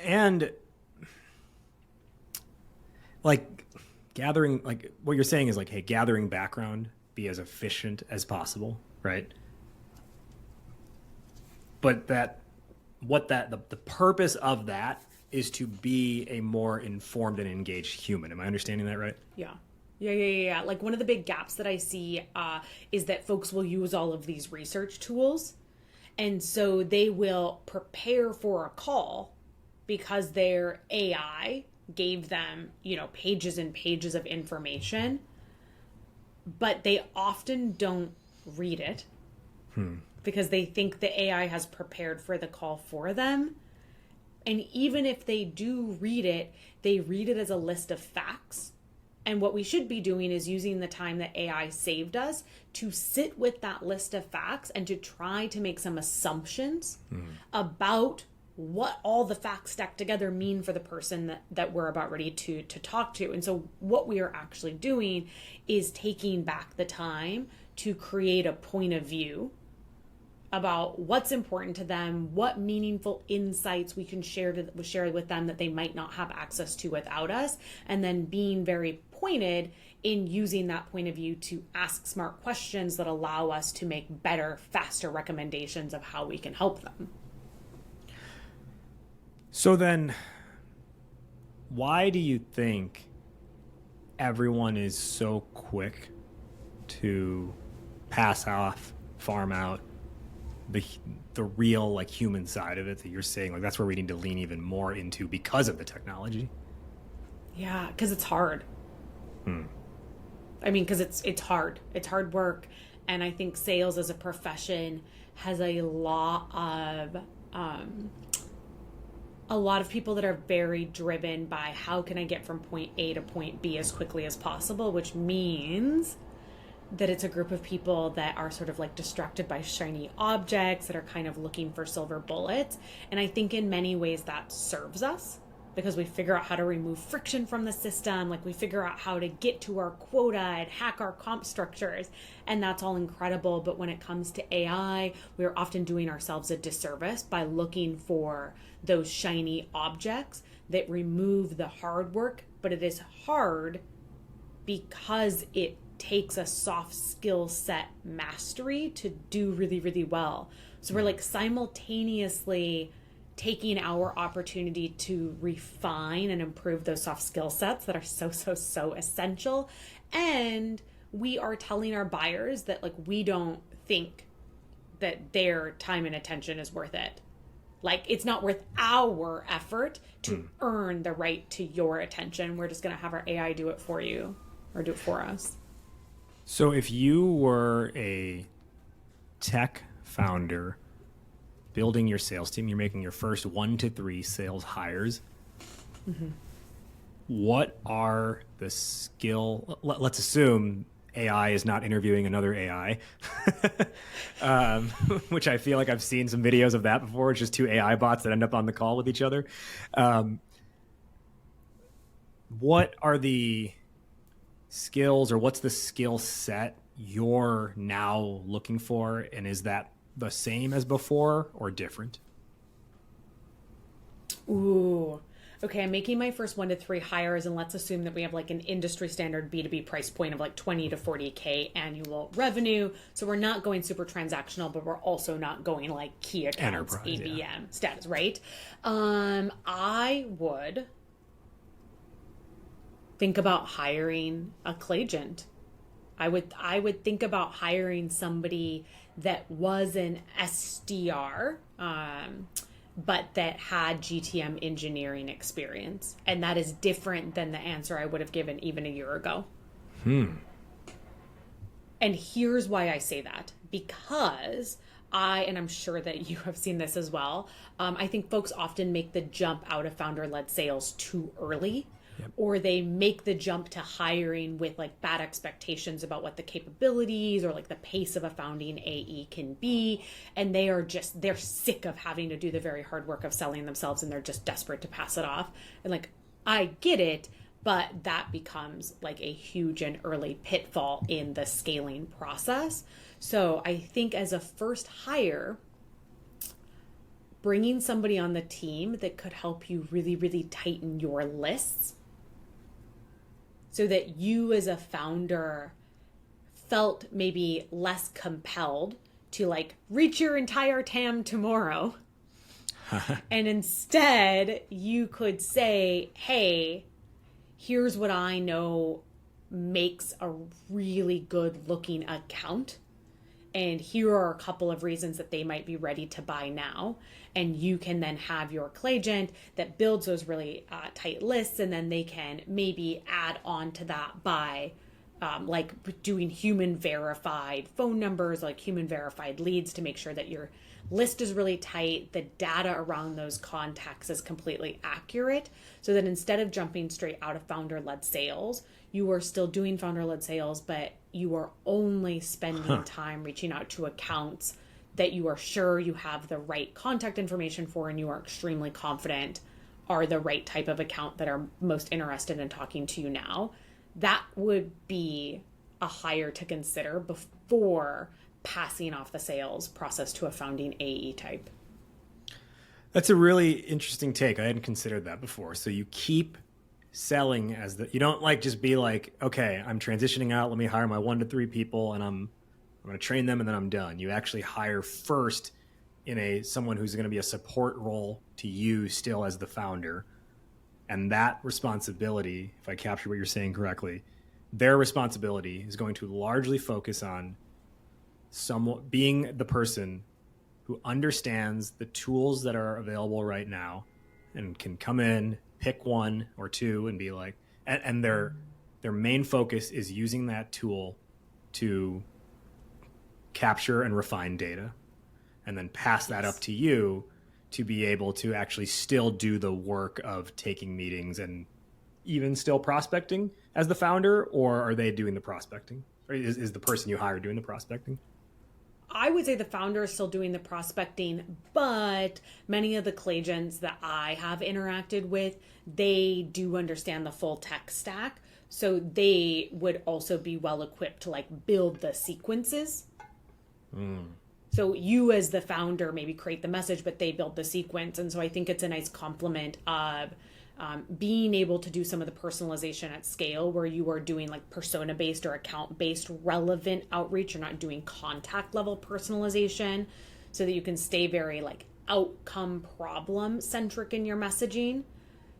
And like gathering, like what you're saying is like, hey, gathering background, be as efficient as possible, right? But the purpose of that is to be a more informed and engaged human. Am I understanding that right? Yeah. Like one of the big gaps that I see is that folks will use all of these research tools. And so they will prepare for a call because their AI gave them, pages and pages of information, but they often don't read it because they think the AI has prepared for the call for them. And even if they do read it, they read it as a list of facts. And what we should be doing is using the time that AI saved us to sit with that list of facts and to try to make some assumptions about what all the facts stacked together mean for the person that we're about ready to talk to. And so what we are actually doing is taking back the time to create a point of view about what's important to them, what meaningful insights we can share with them that they might not have access to without us, and then being very pointed in using that point of view to ask smart questions that allow us to make better, faster recommendations of how we can help them. So then, why do you think everyone is so quick to pass off, farm out the real like human side of it that you're saying? Like that's where we need to lean even more into because of the technology. Yeah, because it's hard. I mean, because it's hard. It's hard work, and I think sales as a profession has a lot of people that are very driven by how can I get from point A to point B as quickly as possible, which means that it's a group of people that are sort of like distracted by shiny objects, that are kind of looking for silver bullets. And I think in many ways that serves us because we figure out how to remove friction from the system. Like we figure out how to get to our quota and hack our comp structures. And that's all incredible. But when it comes to AI, we're often doing ourselves a disservice by looking for those shiny objects that remove the hard work. But it is hard because it takes a soft skill set mastery to do really, really well. So we're like simultaneously taking our opportunity to refine and improve those soft skill sets that are so essential. And we are telling our buyers that like we don't think that their time and attention is worth it. Like it's not worth our effort to earn the right to your attention. We're just going to have our AI do it for you or do it for us. So if you were a tech founder building your sales team, you're making your first 1 to 3 sales hires. What are the let's assume AI is not interviewing another AI, which I feel like I've seen some videos of that before. It's just 2 AI bots that end up on the call with each other. What are the skills or what's the skill set you're now looking for? And is that the same as before or different? Ooh. Okay, I'm making my first 1 to 3 hires, and let's assume that we have like an industry standard B2B price point of like 20 to 40K annual revenue. So we're not going super transactional, but we're also not going like key accounts, enterprise, ABM status, right? I would think about hiring a Clayagent. I would think about hiring somebody that was an SDR, but that had GTM engineering experience. And that is different than the answer I would have given even a year ago. And here's why I say that. Because and I'm sure that you have seen this as well, I think folks often make the jump out of founder-led sales too early. Yep. Or they make the jump to hiring with like bad expectations about what the capabilities or like the pace of a founding AE can be. And they're sick of having to do the very hard work of selling themselves, and they're just desperate to pass it off. And like, I get it, but that becomes like a huge and early pitfall in the scaling process. So I think as a first hire, bringing somebody on the team that could help you really, really tighten your lists so that you as a founder felt maybe less compelled to like reach your entire TAM tomorrow. And instead you could say, hey, here's what I know makes a really good looking account. And here are a couple of reasons that they might be ready to buy now. And you can then have your Clayagent that builds those really tight lists, and then they can maybe add on to that by like doing human verified phone numbers, like human verified leads to make sure that your list is really tight, the data around those contacts is completely accurate, so that instead of jumping straight out of founder-led sales, you are still doing founder-led sales, but you are only spending time reaching out to accounts that you are sure you have the right contact information for and you are extremely confident are the right type of account that are most interested in talking to you now. That would be a hire to consider before passing off the sales process to a founding AE type. That's a really interesting take. I hadn't considered that before. So you keep selling you don't like just be like, okay, I'm transitioning out. Let me hire my 1 to 3 people and I'm going to train them and then I'm done. You actually hire first in someone who's going to be a support role to you still as the founder. And that responsibility, if I capture what you're saying correctly, their responsibility is going to largely focus on being the person who understands the tools that are available right now and can come in, pick 1 or 2 and be like, and their main focus is using that tool to capture and refine data and then pass that up to you to be able to actually still do the work of taking meetings and even still prospecting as the founder, or are they doing the prospecting? Or is the person you hire doing the prospecting? I would say the founder is still doing the prospecting, but many of the Claygens that I have interacted with, they do understand the full tech stack. So they would also be well equipped to like build the sequences. So you as the founder maybe create the message, but they build the sequence. And so I think it's a nice complement of being able to do some of the personalization at scale where you are doing like persona-based or account-based relevant outreach. You're not doing contact level personalization, so that you can stay very like outcome problem centric in your messaging.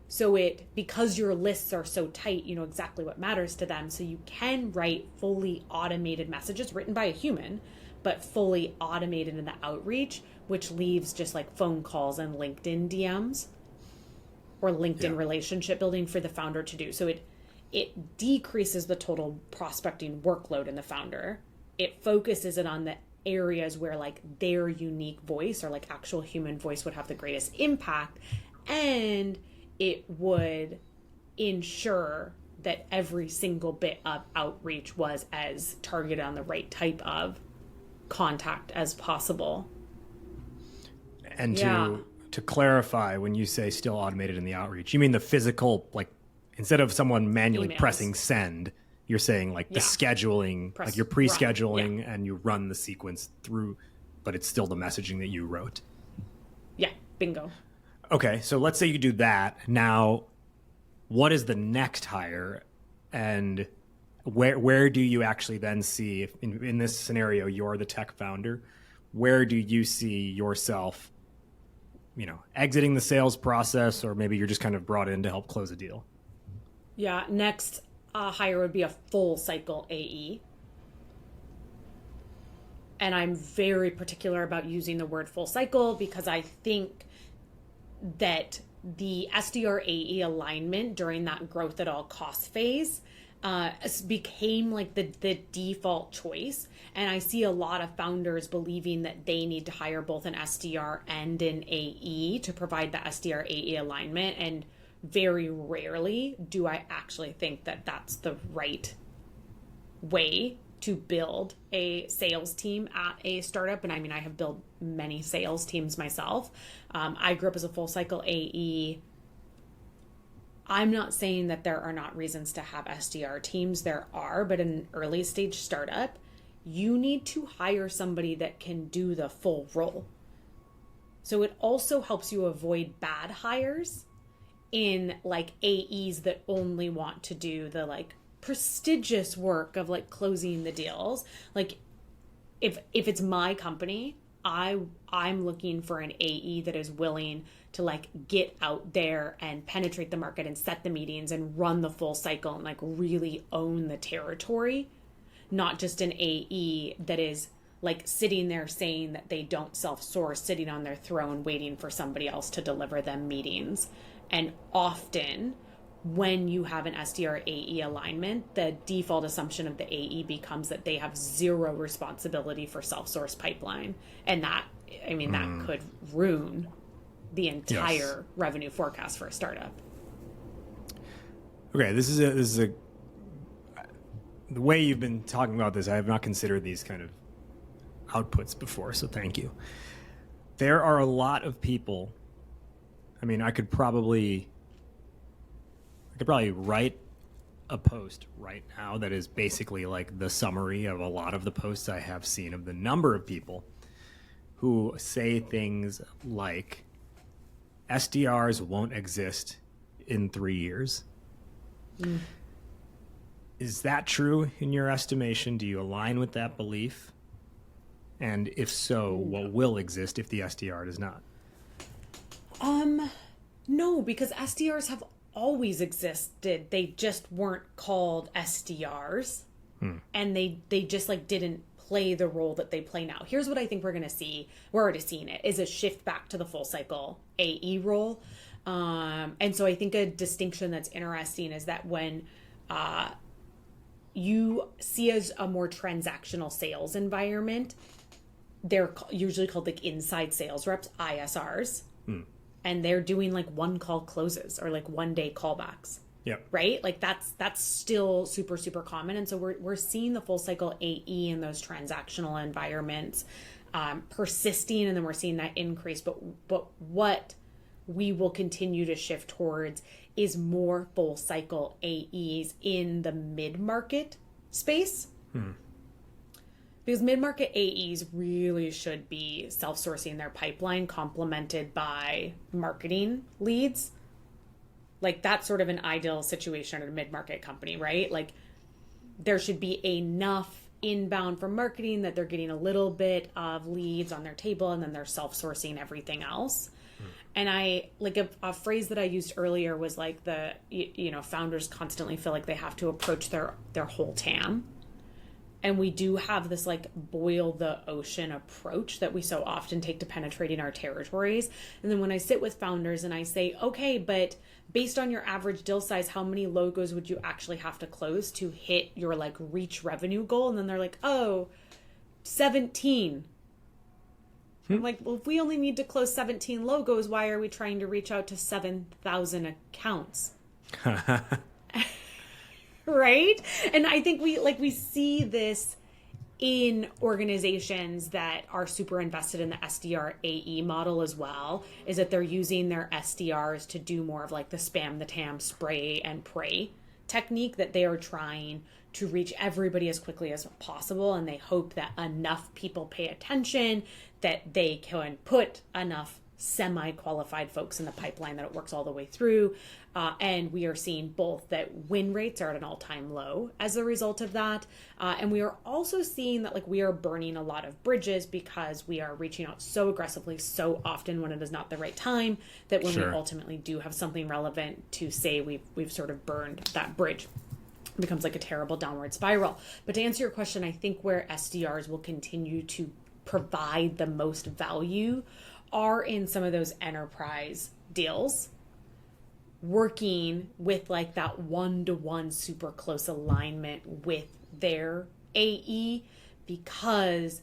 So because your lists are so tight, you know exactly what matters to them. So you can write fully automated messages written by a human, but fully automated in the outreach, which leaves just like phone calls and LinkedIn DMs or LinkedIn relationship building for the founder to do. So it decreases the total prospecting workload in the founder. It focuses it on the areas where like their unique voice or like actual human voice would have the greatest impact. And it would ensure that every single bit of outreach was as targeted on the right type of contact as possible. And to clarify, when you say still automated in the outreach, you mean the physical, like instead of someone manually pressing send, you're saying like the scheduling, like you're pre-scheduling and you run the sequence through, but it's still the messaging that you wrote. Yeah, bingo. Okay, so let's say you do that. Now, what is the next hire, and where do you actually then see, if in this scenario you're the tech founder, where do you see yourself, exiting the sales process, or maybe you're just kind of brought in to help close a deal? Yeah, next hire would be a full cycle AE. And I'm very particular about using the word full cycle because I think that the SDR AE alignment during that growth at all cost phase became like the default choice. And I see a lot of founders believing that they need to hire both an SDR and an AE to provide the SDR AE alignment. And very rarely do I actually think that that's the right way to build a sales team at a startup. And I mean, I have built many sales teams myself. I grew up as a full cycle AE. I'm not saying that there are not reasons to have SDR teams. There are, but in an early stage startup, you need to hire somebody that can do the full role. So it also helps you avoid bad hires in like AEs that only want to do the like prestigious work of like closing the deals. Like if it's my company, I'm looking for an AE that is willing to like get out there and penetrate the market and set the meetings and run the full cycle and like really own the territory, not just an AE that is like sitting there saying that they don't self-source, sitting on their throne waiting for somebody else to deliver them meetings. And often when you have an SDR AE alignment, the default assumption of the AE becomes that they have zero responsibility for self-source pipeline. And that could ruin the entire revenue forecast for a startup. Okay, this is a the way you've been talking about this, I have not considered these kind of outputs before, so thank you. There are a lot of people. I mean, I could probably write a post right now that is basically like the summary of a lot of the posts I have seen of the number of people who say things like SDRs won't exist in 3 years. Mm. Is that true in your estimation? Do you align with that belief? And if so, what will exist if the SDR does not? No, because SDRs have always existed. They just weren't called SDRs. And they just like didn't play the role that they play now. Here's what I think we're going to see. We're already seeing it, is a shift back to the full cycle AE role. And so I think a distinction that's interesting is that when you see as a more transactional sales environment, they're usually called like inside sales reps, ISRs. And they're doing like one call closes or like 1 day callbacks. Yep. Right? Like that's still super, super common. And so we're seeing the full cycle AE in those transactional environments persisting, and then we're seeing that increase. But what we will continue to shift towards is more full cycle AEs in the mid-market space. Because mid-market AEs really should be self-sourcing their pipeline, complemented by marketing leads. Like that's sort of an ideal situation at a mid-market company, right? Like there should be enough inbound from marketing that they're getting a little bit of leads on their table, and then they're self-sourcing everything else. And I like a phrase that I used earlier was like founders constantly feel like they have to approach their whole TAM. And we do have this like boil the ocean approach that we so often take to penetrating our territories. And then when I sit with founders and I say, okay, but based on your average deal size, how many logos would you actually have to close to hit your like reach revenue goal? And then they're like, 17. I'm like, well, if we only need to close 17 logos, why are we trying to reach out to 7,000 accounts? Right? And I think we see this in organizations that are super invested in the SDR AE model as well, is that they're using their SDRs to do more of like the spam the TAM, spray and pray technique, that they are trying to reach everybody as quickly as possible. And they hope that enough people pay attention, that they can put enough semi-qualified folks in the pipeline that it works all the way through. And we are seeing both that win rates are at an all-time low as a result of that. And we are also seeing that like we are burning a lot of bridges because we are reaching out so aggressively so often when it is not the right time, that when we ultimately do have something relevant to say, we've sort of burned that bridge. It becomes like a terrible downward spiral. But to answer your question, I think where SDRs will continue to provide the most value are in some of those enterprise deals, working with like that one-to-one super close alignment with their AE, because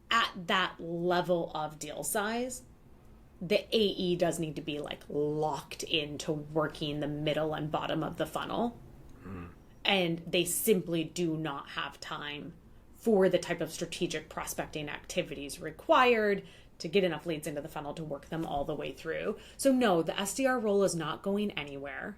at that level of deal size, the AE does need to be like locked into working the middle and bottom of the funnel. And they simply do not have time for the type of strategic prospecting activities required to get enough leads into the funnel to work them all the way through. So no, the SDR role is not going anywhere.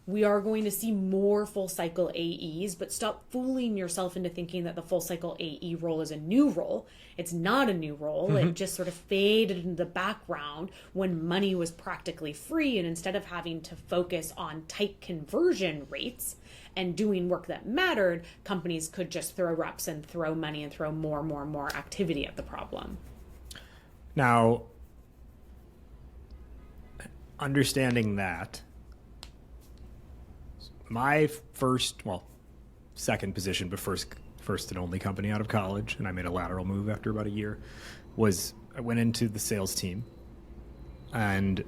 We are going to see more full cycle AEs, but stop fooling yourself into thinking that the full cycle AE role is a new role. It's not a new role. It just sort of faded into the background when money was practically free. And instead of having to focus on tight conversion rates and doing work that mattered, companies could just throw reps and throw money and throw more activity at the problem. Now, understanding that, my second position, but first and only company out of college, and I made a lateral move after about a year, was I went into the sales team, and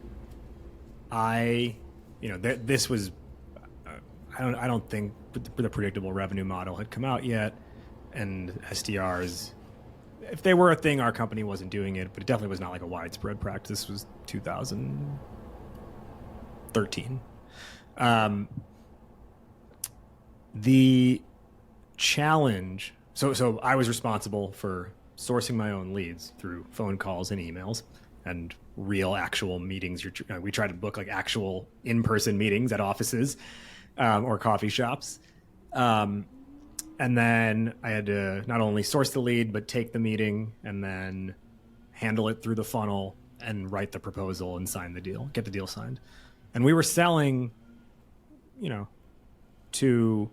this was I don't think the predictable revenue model had come out yet, and SDRs, if they were a thing, our company wasn't doing it, but it definitely was not like a widespread practice. This was 2013. The challenge, so I was responsible for sourcing my own leads through phone calls and emails and real actual meetings. We try to book like actual in-person meetings at offices or coffee shops. And then I had to not only source the lead, but take the meeting and then handle it through the funnel and write the proposal and sign the deal, get the deal signed. And we were selling, to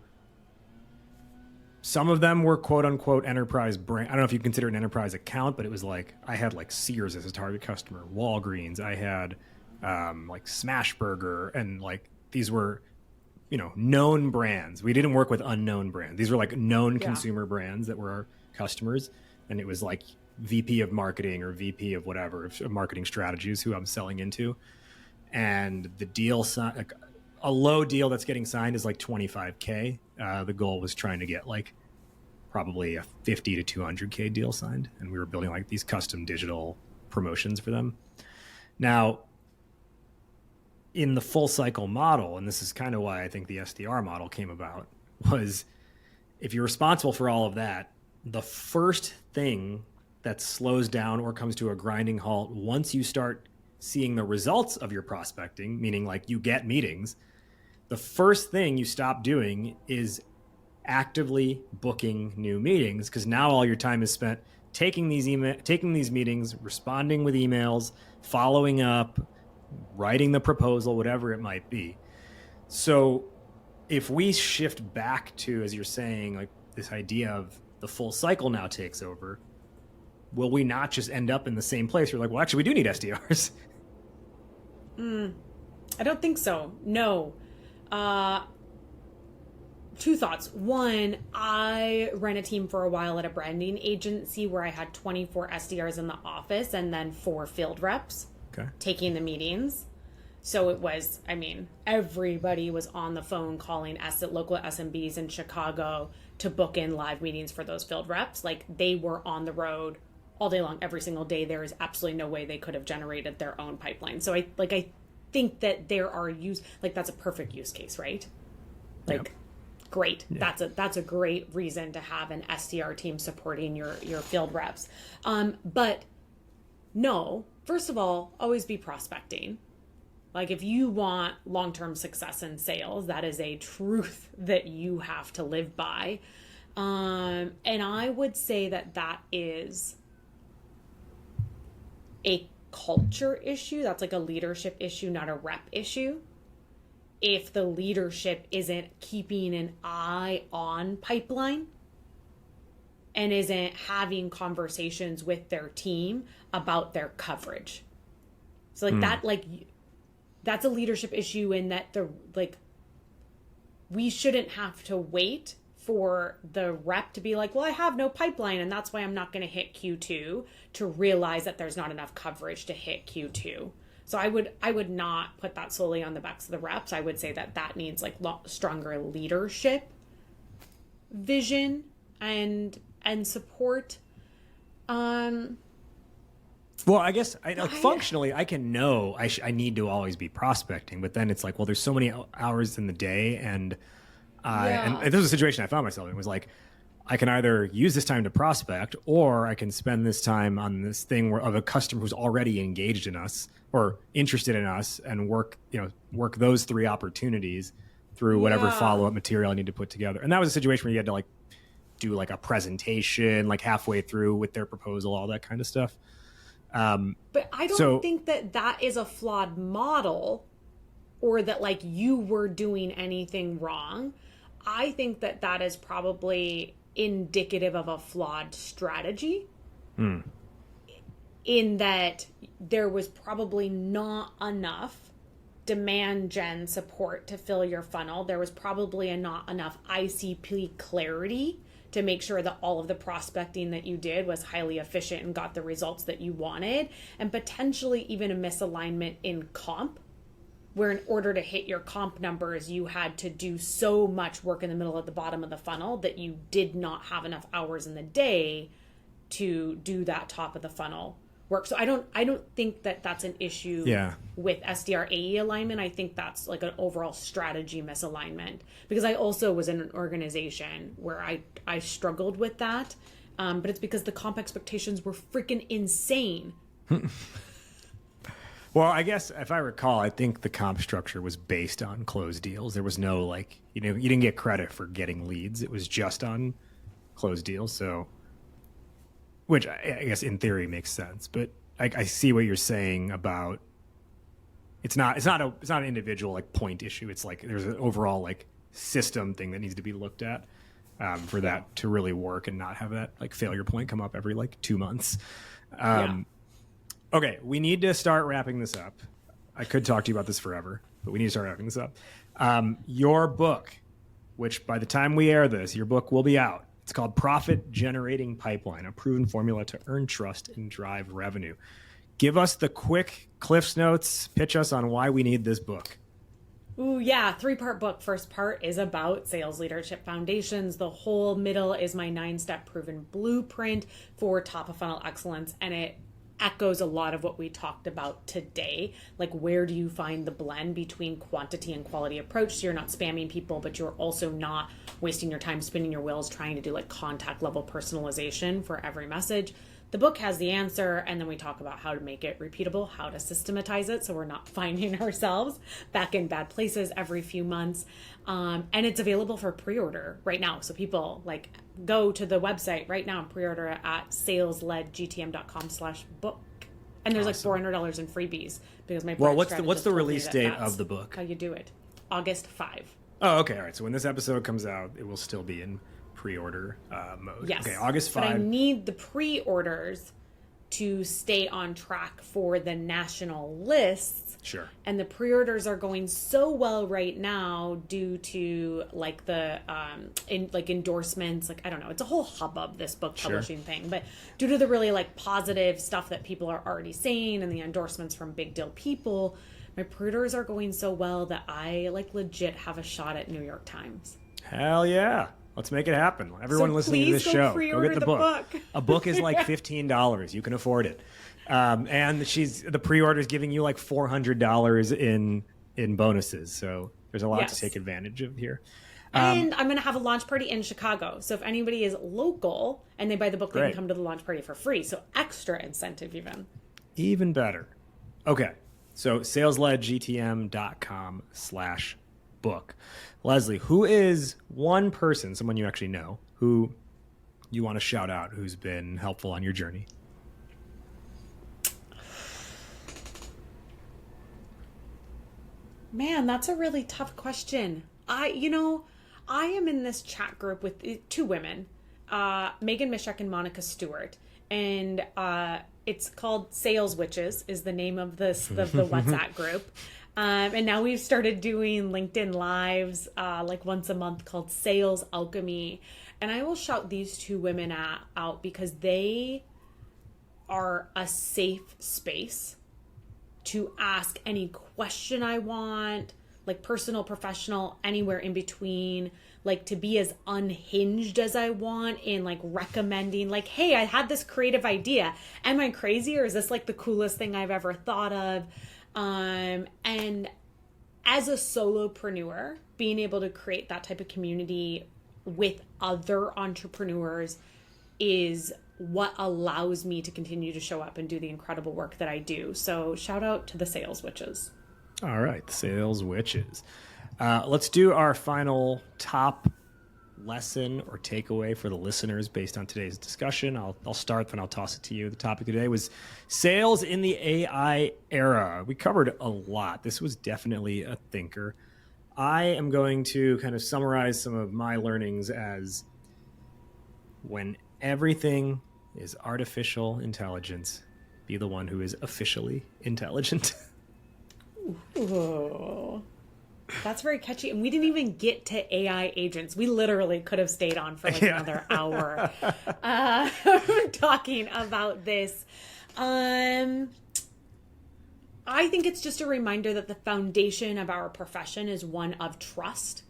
some of them were quote unquote enterprise brand. I don't know if you consider it an enterprise account, but it was like, I had like Sears as a target customer, Walgreens. I had like Smashburger, and like these were, known brands. We didn't work with unknown brands. These were like known consumer brands that were our customers. And it was like VP of marketing or VP of whatever, of marketing strategies who I'm selling into. And the deal, like a low deal that's getting signed is like $25K. The goal was trying to get like probably a $50 to $200K deal signed. And we were building like these custom digital promotions for them. Now, in the full cycle model, and this is kind of why I think the SDR model came about, was if you're responsible for all of that, the first thing that slows down or comes to a grinding halt once you start seeing the results of your prospecting, meaning like you get meetings, the first thing you stop doing is actively booking new meetings, because now all your time is spent taking these meetings, responding with emails, following up, writing the proposal, whatever it might be. So if we shift back to, as you're saying, like this idea of the full cycle now takes over, will we not just end up in the same place? We're like, well, actually, we do need SDRs. I don't think so. No. Two thoughts. One, I ran a team for a while at a branding agency where I had 24 SDRs in the office and then 4 field reps taking the meetings. So it was, everybody was on the phone calling local SMBs in Chicago to book in live meetings for those field reps. Like, they were on the road all day long, every single day. There is absolutely no way they could have generated their own pipeline. So I think that there are that's a perfect use case, right? Great. Yeah. That's a great reason to have an SDR team supporting your field reps. But no, first of all, always be prospecting. Like, if you want long-term success in sales, that is a truth that you have to live by. And I would say that is a culture issue. That's like a leadership issue, not a rep issue. If the leadership isn't keeping an eye on pipeline and isn't having conversations with their team about their coverage. So that's a leadership issue, in that we shouldn't have to wait for the rep to be like, well, I have no pipeline, and that's why I'm not going to hit Q2, to realize that there's not enough coverage to hit Q2. So I would not put that solely on the backs of the reps. I would say that needs like stronger leadership vision and support. Well, I guess functionally I can know I need to always be prospecting, but then it's like, well, there's so many hours in the day, and this was a situation I found myself in. It was like, I can either use this time to prospect, or I can spend this time on this thing of a customer who's already engaged in us or interested in us, and work those 3 opportunities through whatever follow-up material I need to put together. And that was a situation where you had to like do like a presentation like halfway through with their proposal, all that kind of stuff. But I don't think that is a flawed model, or that like you were doing anything wrong. I think that is probably indicative of a flawed strategy, in that there was probably not enough demand gen support to fill your funnel. There was probably not enough ICP clarity to make sure that all of the prospecting that you did was highly efficient and got the results that you wanted, and potentially even a misalignment in comp. where in order to hit your comp numbers, you had to do so much work in the middle of the bottom of the funnel that you did not have enough hours in the day to do that top of the funnel work. So I don't think that that's an issue with SDR AE alignment. I think that's like an overall strategy misalignment, because I also was in an organization where I struggled with that. But it's because the comp expectations were freaking insane. Well, I guess if I recall, I think the comp structure was based on closed deals. There was no you didn't get credit for getting leads. It was just on closed deals. So, which I guess in theory makes sense. But I see what you're saying about it's not an individual point issue. It's like there's an overall system thing that needs to be looked at for that to really work and not have that failure point come up every 2 months. Okay, we need to start wrapping this up. I could talk to you about this forever, but we need to start wrapping this up. Your book, which by the time we air this, your book will be out. It's called Profit Generating Pipeline, a proven formula to earn trust and drive revenue. Give us the quick Cliff's Notes. Pitch us on why we need this book. Ooh, yeah. 3-part book. First part is about sales leadership foundations. The whole middle is my 9-step proven blueprint for top of funnel excellence. And it echoes a lot of what we talked about today. Where do you find the blend between quantity and quality approach, so you're not spamming people, but you're also not wasting your time spinning your wheels trying to do contact level personalization for every message. The book has the answer, and then we talk about how to make it repeatable, how to systematize it so we're not finding ourselves back in bad places every few months. And it's available for pre-order right now. So people go to the website right now and pre-order it at salesledgtm.com/book. And there's awesome. $400 in freebies because my what's the release date of the book? How you do it. August 5. Oh, okay. All right. So when this episode comes out, it will still be in pre-order mode. Yes. Okay, August 5. But I need the pre-orders to stay on track for the national lists. Sure. And the pre-orders are going so well right now due to the endorsements. I don't know. It's a whole hubbub, this book publishing thing. But due to the really positive stuff that people are already saying and the endorsements from big deal people, my pre-orders are going so well that I legit have a shot at New York Times. Hell yeah. Let's make it happen. Everyone so listening to this show, go get the book. book. A book is $15. You can afford it. And the pre-order is giving you $400 in bonuses. So there's a lot to take advantage of here. And I'm going to have a launch party in Chicago. So if anybody is local and they buy the book, they can come to the launch party for free. So extra incentive even. Even better. Okay. So salesledgtm.com/book. Leslie, who is one person, someone you actually know, who you want to shout out, who's been helpful on your journey? Man, that's a really tough question. I am in this chat group with 2 women, Megan Mishek and Monica Stewart. And it's called Sales Witches is the name of the WhatsApp group. And now we've started doing LinkedIn Lives once a month called Sales Alchemy. And I will shout these 2 women out because they are a safe space to ask any question I want, personal, professional, anywhere in between, to be as unhinged as I want in recommending, hey, I had this creative idea. Am I crazy, or is this the coolest thing I've ever thought of? And as a solopreneur, being able to create that type of community with other entrepreneurs is what allows me to continue to show up and do the incredible work that I do. So shout out to the Sales Witches. All right, the Sales Witches. Let's do our final top lesson or takeaway for the listeners based on today's discussion. I'll start, then I'll toss it to you. The topic today was sales in the AI era. We covered a lot. This was definitely a thinker. I am going to kind of summarize some of my learnings as when everything is artificial intelligence, be the one who is officially intelligent. Ooh. That's very catchy. And we didn't even get to AI agents. We literally could have stayed on for another hour talking about this. I think it's just a reminder that the foundation of our profession is one of trust.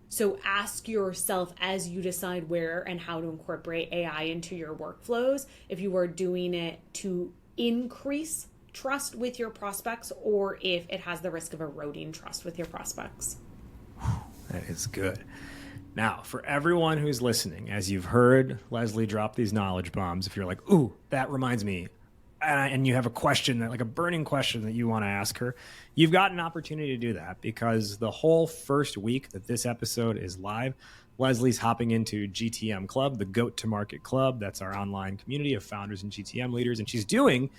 So ask yourself as you decide where and how to incorporate AI into your workflows, if you are doing it to increase trust with your prospects or if it has the risk of eroding trust with your prospects. That is good. Now, for everyone who's listening, as you've heard Leslie drop these knowledge bombs, if you're like, ooh, that reminds me, and you have a question, like a burning question that you want to ask her, you've got an opportunity to do that because the whole first week that this episode is live, Leslie's hopping into GTM Club, the Goat to Market Club. That's our online community of founders and GTM leaders. And she's doing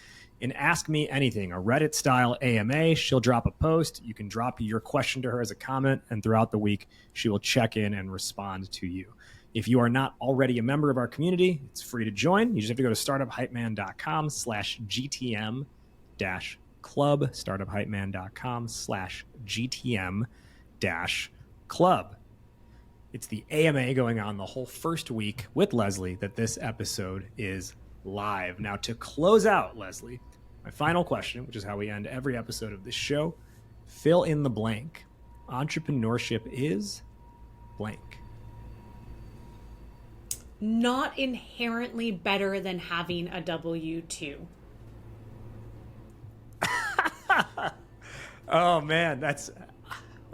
an Ask Me Anything, a Reddit-style AMA. She'll drop a post. You can drop your question to her as a comment, and throughout the week, she will check in and respond to you. If you are not already a member of our community, it's free to join. You just have to go to startuphypeman.com/GTM-club, startuphypeman.com/GTM-club. It's the AMA going on the whole first week with Leslie that this episode is live. Now, to close out, Leslie, my final question, which is how we end every episode of this show, fill in the blank. Entrepreneurship is blank. Not inherently better than having a W-2. Oh man,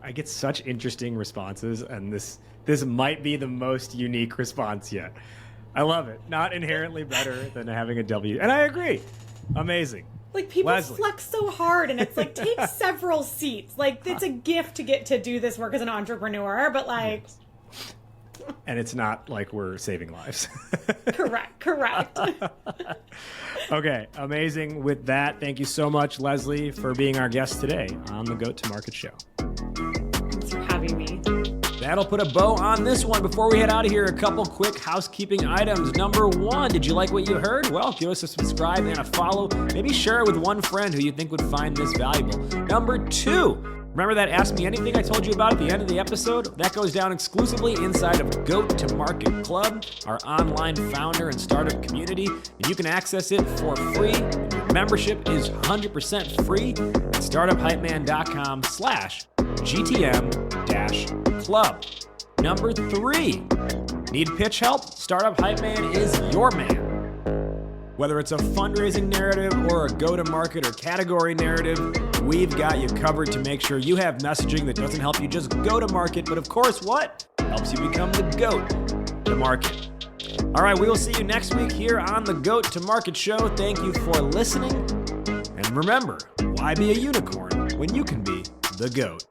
I get such interesting responses, and this might be the most unique response yet. I love it. Not inherently better than having a W. And I agree. Amazing. Like, people Leslie. flex so hard, and it's like, take several seats. Like, it's a gift to get to do this work as an entrepreneur, but like... Yes. And it's not like we're saving lives. Correct. Okay, amazing. With that, thank you so much, Leslie, for being our guest today on the Goat to Market Show. Thanks for having me. That'll put a bow on this one. Before we head out of here, a couple quick housekeeping items. Number one, did you like what you heard? Well, give us a subscribe and a follow. Maybe share it with one friend who you think would find this valuable. Number two, remember that Ask Me Anything I told you about at the end of the episode? That goes down exclusively inside of Goat to Market Club, our online founder and startup community. And you can access it for free. Your membership is 100% free at startuphypeman.com/GTM-club. Number three, need pitch help? Startup Hype Man is your man. Whether it's a fundraising narrative or a go-to-market or category narrative, we've got you covered to make sure you have messaging that doesn't help you just go to market, but of course what? Helps you become the GOAT to market. All right, we will see you next week here on the Goat to Market Show. Thank you for listening. And remember, why be a unicorn when you can be the GOAT?